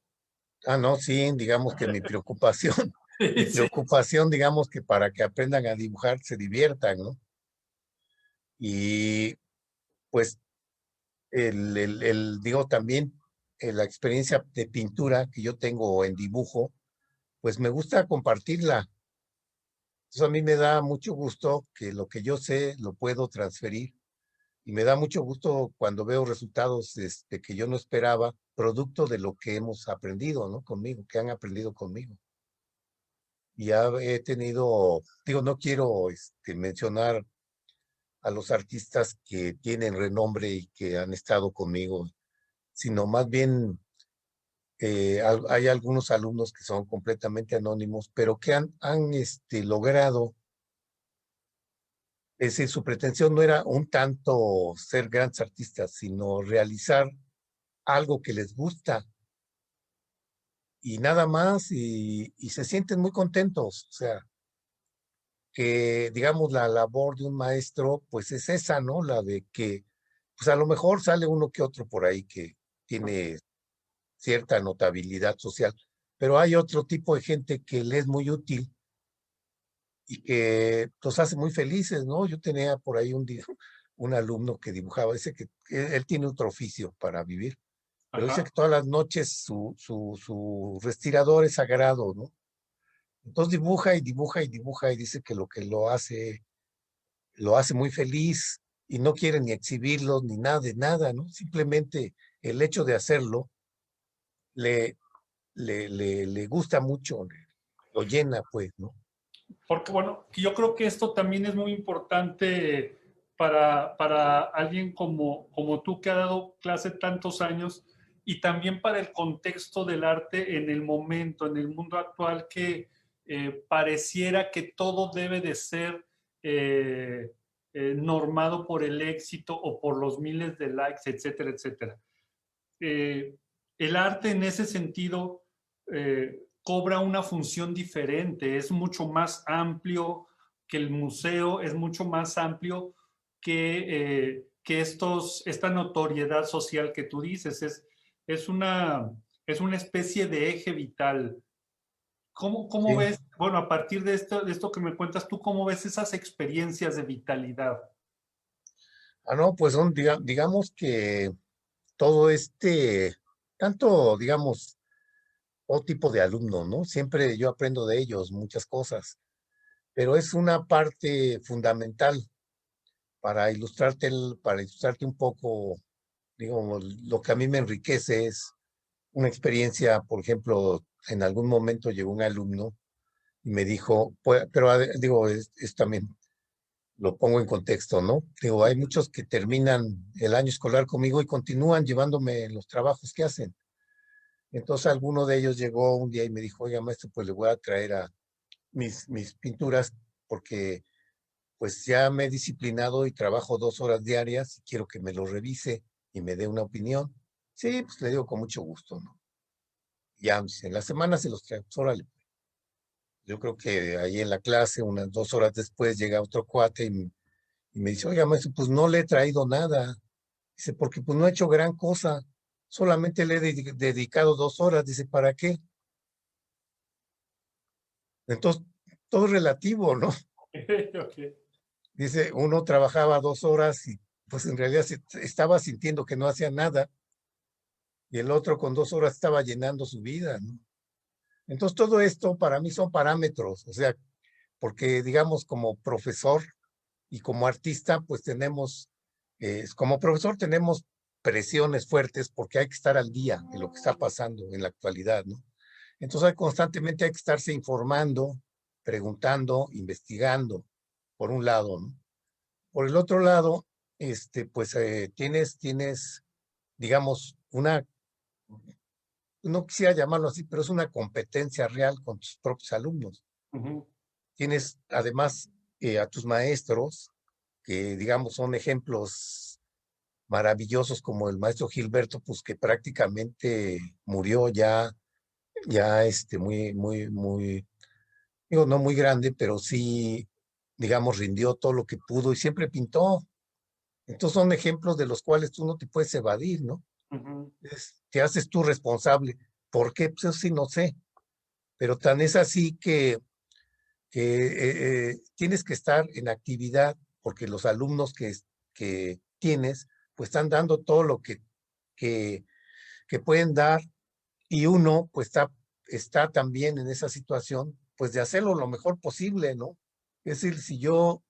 Ah, no, sí, digamos que mi preocupación, mi
Sí,
preocupación, digamos que para que aprendan a dibujar se diviertan, ¿no? Y pues digo también, la experiencia de pintura que yo tengo en dibujo, pues me gusta compartirla. Entonces a mí me da mucho gusto que lo que yo sé lo puedo transferir, y me da mucho gusto cuando veo resultados, que yo no esperaba, producto de lo que hemos aprendido, ¿no? Conmigo, que han aprendido conmigo. Y ya he tenido, digo, no quiero mencionar a los artistas que tienen renombre y que han estado conmigo, sino más bien Hay algunos alumnos que son completamente anónimos, pero que han logrado, es decir, su pretensión no era un tanto ser grandes artistas, sino realizar algo que les gusta y nada más, y se sienten muy contentos. O sea, que digamos la labor de un maestro, pues es esa, ¿no? La de que, pues a lo mejor sale uno que otro por ahí que tiene cierta notabilidad social, pero hay otro tipo de gente que le es muy útil y que los hace muy felices, ¿no? Yo tenía por ahí un alumno que dibujaba, dice que él tiene otro oficio para vivir, pero dice
Ajá.
que todas las noches su respirador es sagrado, ¿no? Entonces dibuja y dibuja y dibuja y dice que lo hace muy feliz y no quiere ni exhibirlo ni nada de nada, ¿no? Simplemente el hecho de hacerlo le, le gusta mucho, lo llena, pues, ¿no?
Porque bueno, yo creo que esto también es muy importante para alguien como tú que ha dado clase tantos años y también para el contexto del arte en el momento, en el mundo actual que pareciera que todo debe de ser eh, normado por el éxito o por los miles de likes, etcétera, etcétera. eh, el arte en ese sentido cobra una función diferente, es mucho más amplio que el museo, es mucho más amplio que esta notoriedad social que tú dices, es, una, es una especie de eje vital. ¿Cómo
Sí.
ves, bueno, a partir de esto que me cuentas, tú cómo ves esas experiencias de vitalidad?
No, pues son, digamos que todo tanto, digamos, o tipo de alumno, ¿no? Siempre yo aprendo de ellos muchas cosas, pero es una parte fundamental para ilustrarte un poco, digamos, lo que a mí me enriquece es una experiencia. Por ejemplo, en algún momento llegó un alumno y me dijo, pues, pero digo, es también lo pongo en contexto, ¿no? Digo, hay muchos que terminan el año escolar conmigo y continúan llevándome los trabajos que hacen. Entonces alguno de ellos llegó un día y me dijo, oiga, maestro, pues le voy a traer a mis pinturas porque pues ya me he disciplinado y trabajo 2 horas diarias y quiero que me lo revise y me dé una opinión. Sí, pues le digo con mucho gusto, ¿no? Ya, en la semana se los traigo, pues, órale. Yo creo que ahí en la clase, unas 2 horas después, llega otro cuate y me dice, oiga, maestro, pues no le he traído nada. Dice, porque pues no he hecho gran cosa. Solamente le he dedicado 2 horas. Dice, ¿para qué? Entonces, todo es relativo, ¿no?
Okay.
Dice, uno trabajaba 2 horas y pues en realidad estaba sintiendo que no hacía nada y el otro con 2 horas estaba llenando su vida, ¿no? Entonces, todo esto para mí son parámetros, o sea, porque digamos como profesor y como artista, pues como profesor tenemos presiones fuertes porque hay que estar al día de lo que está pasando en la actualidad, ¿no? Entonces constantemente hay que estarse informando, preguntando, investigando, por un lado, ¿no? Por el otro lado, pues tienes, digamos, no quisiera llamarlo así, pero es una competencia real con tus propios alumnos.
Uh-huh.
Tienes además a tus maestros, que digamos son ejemplos maravillosos como el maestro Gilberto, pues que prácticamente murió ya muy, digo, no muy grande, pero sí, digamos, rindió todo lo que pudo y siempre pintó. Entonces son ejemplos de los cuales tú no te puedes evadir, ¿no?
Uh-huh.
Te haces tú responsable. ¿Por qué? Pues eso sí no sé, pero tan es así que tienes que estar en actividad porque los alumnos que tienes, pues están dando todo lo que, que pueden dar y uno pues está también en esa situación, pues de hacerlo lo mejor posible, ¿no? Es decir, si yo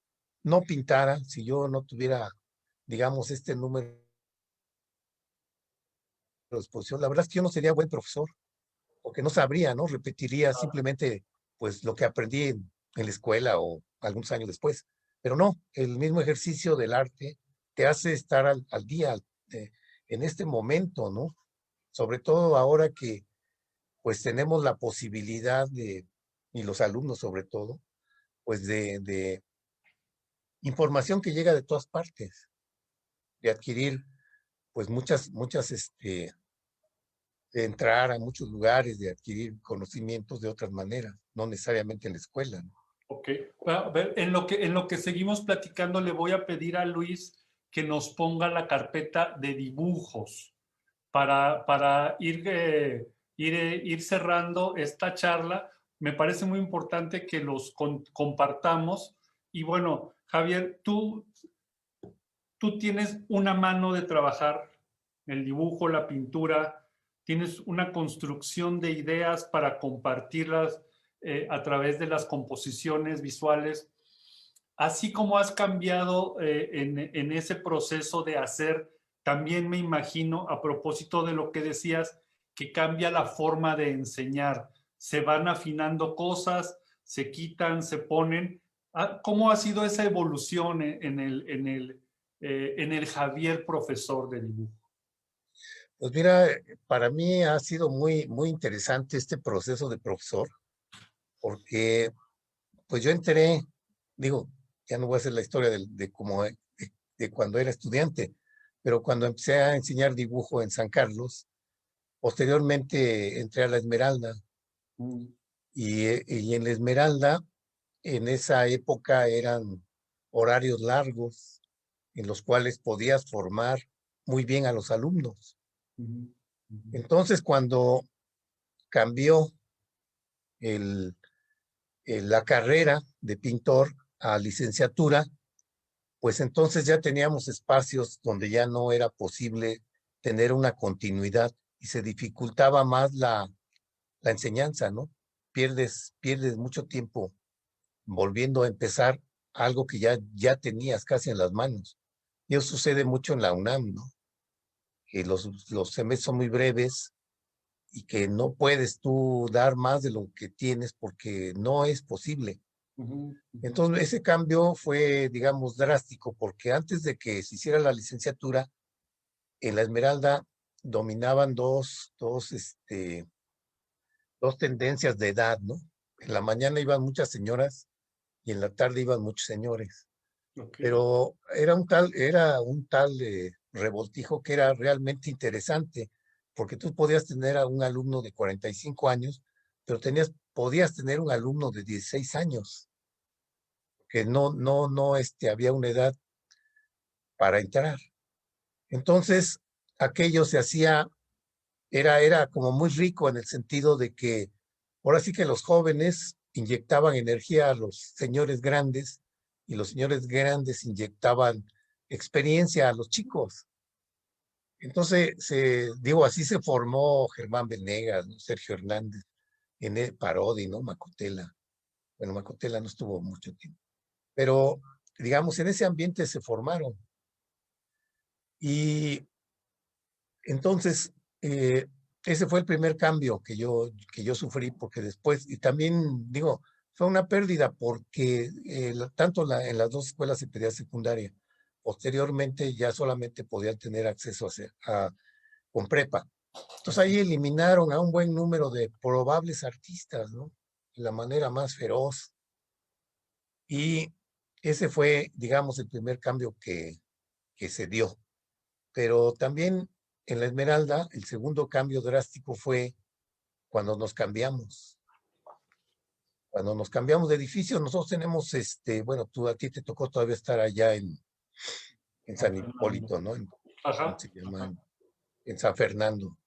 no pintara, si yo no tuviera, digamos, este número de exposición, la verdad es que yo no sería buen profesor, porque no sabría, ¿no? Repetiría simplemente pues lo que aprendí en la escuela o algunos años después. Pero no, el mismo ejercicio del arte te hace estar al día en este momento, ¿no? Sobre todo ahora pues tenemos la posibilidad y los alumnos sobre todo, pues de información que llega de todas partes, de adquirir pues de entrar a muchos lugares, de adquirir conocimientos de otras maneras, no necesariamente en la escuela, ¿no?
Ok. A ver, en lo que seguimos platicando, le voy a pedir a Luis que nos ponga la carpeta de dibujos para ir cerrando esta charla. Me parece muy importante que los compartamos. Y bueno, Javier, tú tienes una mano de trabajar, el dibujo, la pintura, tienes una construcción de ideas para compartirlas a través de las composiciones visuales. Así como has cambiado en ese proceso de hacer, también me imagino, a propósito de lo que decías, que cambia la forma de enseñar. Se van afinando cosas, se quitan, se ponen. ¿Cómo ha sido esa evolución en el Javier profesor de dibujo?
Pues mira, para mí ha sido muy interesante este proceso de profesor, porque pues yo entré, digo, ya no voy a hacer la historia de cuando era estudiante, pero cuando empecé a enseñar dibujo en San Carlos, posteriormente entré a la Esmeralda, y en la Esmeralda, en esa época eran horarios largos en los cuales podías formar muy bien a los alumnos. Entonces, cuando cambió la carrera de pintor a licenciatura, pues entonces ya teníamos espacios donde ya no era posible tener una continuidad y se dificultaba más la enseñanza, ¿no? Pierdes mucho tiempo volviendo a empezar algo que ya tenías casi en las manos. Y eso sucede mucho en la UNAM, ¿no? Que los semestres son muy breves y que no puedes tú dar más de lo que tienes porque no es posible. Entonces, ese cambio fue, digamos, drástico, porque antes de que se hiciera la licenciatura, en la Esmeralda dominaban dos tendencias de edad, ¿no? En la mañana iban muchas señoras y en la tarde iban muchos señores. Okay. Pero era un tal revoltijo que era realmente interesante, porque tú podías tener a un alumno de 45 años, pero podías tener un alumno de 16 años, que no había una edad para entrar. Entonces, aquello era como muy rico en el sentido de que ahora sí que los jóvenes inyectaban energía a los señores grandes y los señores grandes inyectaban experiencia a los chicos. Entonces, así se formó Germán Venegas, ¿no? Sergio Hernández, Parodi, ¿no? Macotela. Bueno, Macotela no estuvo mucho tiempo. Pero, digamos, en ese ambiente se formaron. Y entonces, ese fue el primer cambio que yo sufrí, porque después, y también, digo, fue una pérdida porque tanto en las dos escuelas superior secundaria, posteriormente ya solamente podían tener acceso con prepa. Entonces ahí eliminaron a un buen número de probables artistas, ¿no? De la manera más feroz. Y ese fue, digamos, el primer cambio que se dio. Pero también en la Esmeralda, el segundo cambio drástico fue cuando nos cambiamos. Cuando nos cambiamos de edificio, nosotros tenemos, bueno, a ti te tocó todavía estar allá en San Hipólito, ¿no?
Ajá.
Se llama? En San Fernando.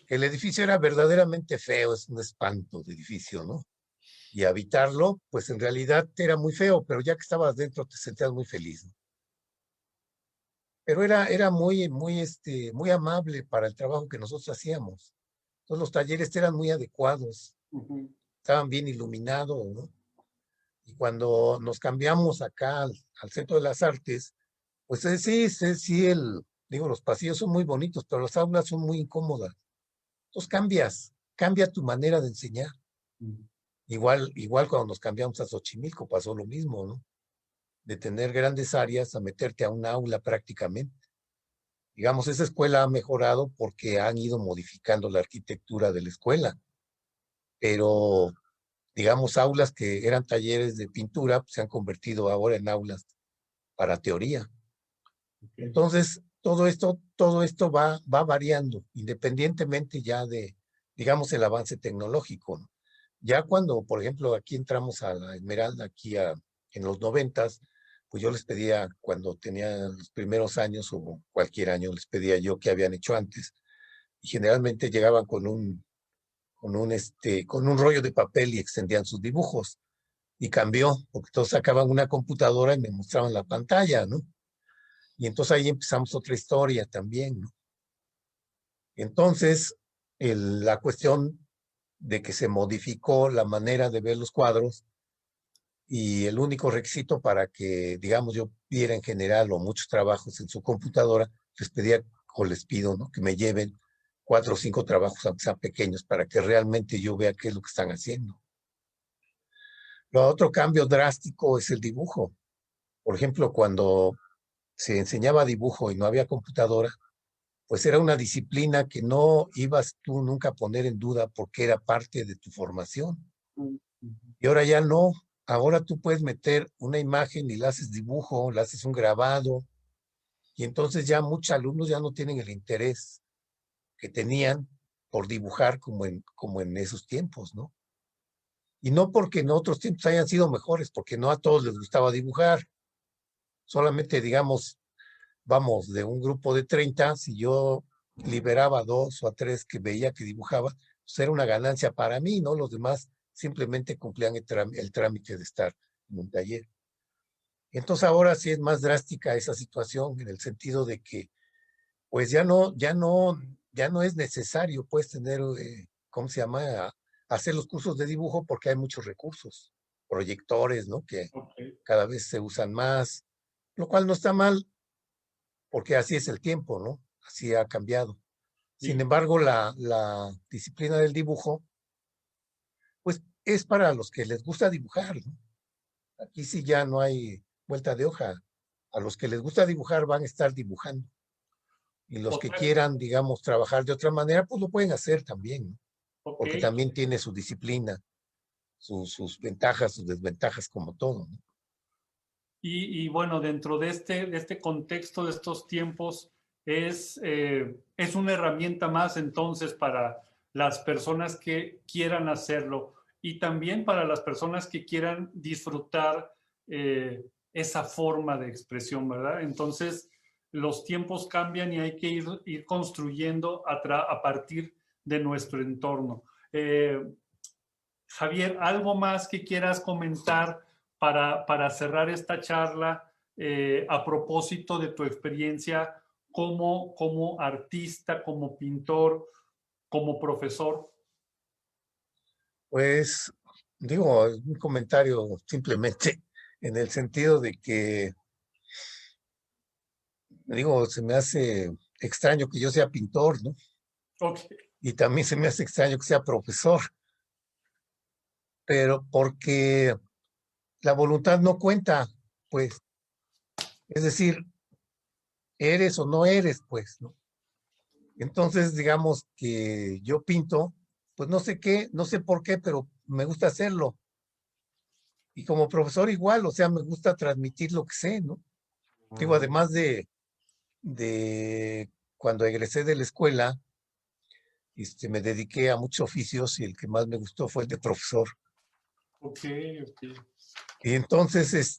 El edificio era verdaderamente feo, es un espanto de edificio, ¿no? Y habitarlo, pues en realidad era muy feo, pero ya que estabas dentro te sentías muy feliz, ¿no? Pero era muy amable para el trabajo que nosotros hacíamos. Entonces los talleres eran muy adecuados, estaban bien iluminados, ¿no? Y cuando nos cambiamos acá al Centro de las Artes, pues sí, los pasillos son muy bonitos, pero las aulas son muy incómodas. Entonces cambia tu manera de enseñar. Igual cuando nos cambiamos a Xochimilco pasó lo mismo, ¿no? De tener grandes áreas a meterte a un aula prácticamente. Digamos, esa escuela ha mejorado porque han ido modificando la arquitectura de la escuela. pero digamos aulas que eran talleres de pintura pues, se han convertido ahora en aulas para teoría. Entonces, todo esto va variando, independientemente ya de, digamos, el avance tecnológico, ¿no? Ya cuando, por ejemplo, aquí entramos a la Esmeralda, en los 90s, pues yo les pedía, cuando tenía los primeros años o cualquier año, les pedía yo qué habían hecho antes. Y generalmente llegaban con un rollo de papel y extendían sus dibujos. Y cambió, porque todos sacaban una computadora y me mostraban la pantalla, ¿no? Y entonces ahí empezamos otra historia también, ¿no? Entonces, la cuestión de que se modificó la manera de ver los cuadros y el único requisito para que, digamos, yo viera en general o muchos trabajos en su computadora, les pedía o les pido, ¿no? Que me lleven 4 o 5 trabajos, aunque sean pequeños, para que realmente yo vea qué es lo que están haciendo. Lo otro cambio drástico es el dibujo. Por ejemplo, cuando se enseñaba dibujo y no había computadora, pues era una disciplina que no ibas tú nunca a poner en duda porque era parte de tu formación. Y ahora ya no. Ahora tú puedes meter una imagen y le haces dibujo, le haces un grabado, y entonces ya muchos alumnos ya no tienen el interés que tenían por dibujar como en esos tiempos, ¿no? Y no porque en otros tiempos hayan sido mejores, porque no a todos les gustaba dibujar. Solamente, digamos, vamos, de un grupo de 30, si yo liberaba a 2 o a 3 que veía que dibujaba, pues era una ganancia para mí, ¿no? Los demás simplemente cumplían el trámite de estar en un taller. Entonces ahora sí es más drástica esa situación en el sentido de que pues ya no es necesario pues tener, ¿cómo se llama? Hacer los cursos de dibujo porque hay muchos recursos, proyectores, ¿no? Que cada vez se usan más, lo cual no está mal, porque así es el tiempo, ¿no? Así ha cambiado. Sin embargo, la disciplina del dibujo, pues es para los que les gusta dibujar, ¿no? Aquí sí ya no hay vuelta de hoja. A los que les gusta dibujar van a estar dibujando. Y los que quieran, digamos, trabajar de otra manera, pues lo pueden hacer también, ¿no? Porque también tiene su disciplina, sus ventajas, sus desventajas, como todo, ¿no?
Y bueno, dentro de este contexto, de estos tiempos, es una herramienta más entonces para las personas que quieran hacerlo y también para las personas que quieran disfrutar esa forma de expresión, ¿verdad? Entonces, los tiempos cambian y hay que ir construyendo a partir de nuestro entorno. Javier, ¿algo más que quieras comentar para cerrar esta charla a propósito de tu experiencia como artista, como pintor, como profesor?
Pues, digo, un comentario simplemente en el sentido de que, digo, se me hace extraño que yo sea pintor, ¿no?
Okay.
Y también se me hace extraño que sea profesor, pero porque la voluntad no cuenta, pues, es decir, eres o no eres, pues, ¿no? Entonces, digamos que yo pinto, pues no sé qué, no sé por qué, pero me gusta hacerlo. Y como profesor igual, o sea, me gusta transmitir lo que sé, ¿no? Digo, además de cuando egresé de la escuela, me dediqué a muchos oficios y el que más me gustó fue el de profesor.
Ok.
Y entonces,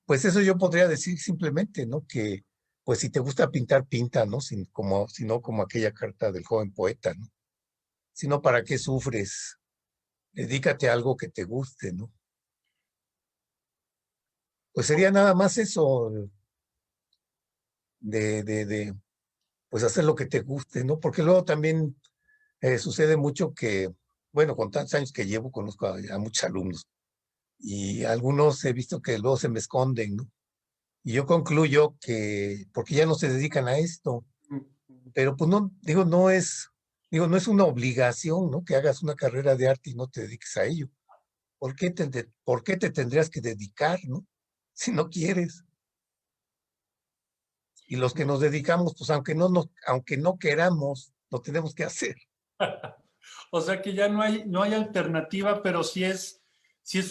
pues eso yo podría decir simplemente, ¿no? Que, pues si te gusta pintar, pinta, ¿no? Sino como aquella carta del joven poeta, ¿no? Sino para qué sufres, dedícate a algo que te guste, ¿no? Pues sería nada más eso de pues hacer lo que te guste, ¿no? Porque luego también sucede mucho que, bueno, con tantos años que llevo, conozco a muchos alumnos y algunos he visto que luego se me esconden, ¿no? Y yo concluyo que, porque ya no se dedican a esto, pero pues no, no es una obligación, ¿no? Que hagas una carrera de arte y no te dediques a ello. ¿Por qué te tendrías que dedicar, ¿no? Si no quieres. Y los que nos dedicamos, pues aunque no queramos, lo tenemos que hacer.
O sea que ya no hay alternativa, pero sí es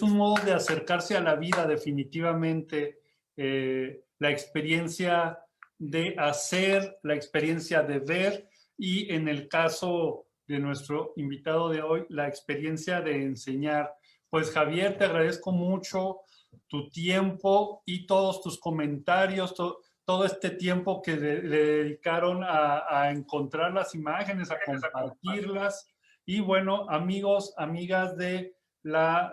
un modo de acercarse a la vida definitivamente. La experiencia de hacer, la experiencia de ver y en el caso de nuestro invitado de hoy, la experiencia de enseñar. Pues Javier, te agradezco mucho tu tiempo y todos tus comentarios, todo este tiempo que le dedicaron a encontrar las imágenes, a compartirlas. Y bueno, amigos, amigas de la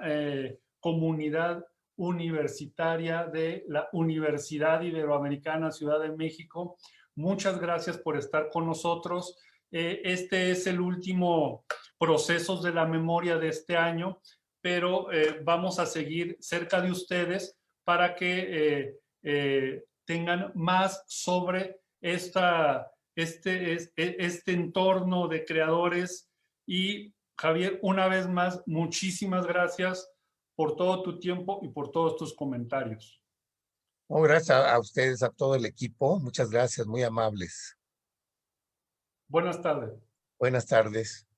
comunidad universitaria de la Universidad Iberoamericana Ciudad de México, muchas gracias por estar con nosotros. Este es el último Procesos de la Memoria de este año, pero vamos a seguir cerca de ustedes para que tengan más sobre este entorno de creadores. Y Javier, una vez más, muchísimas gracias por todo tu tiempo y por todos tus comentarios.
Oh, gracias a ustedes, a todo el equipo. Muchas gracias, muy amables.
Buenas tardes.
Buenas tardes.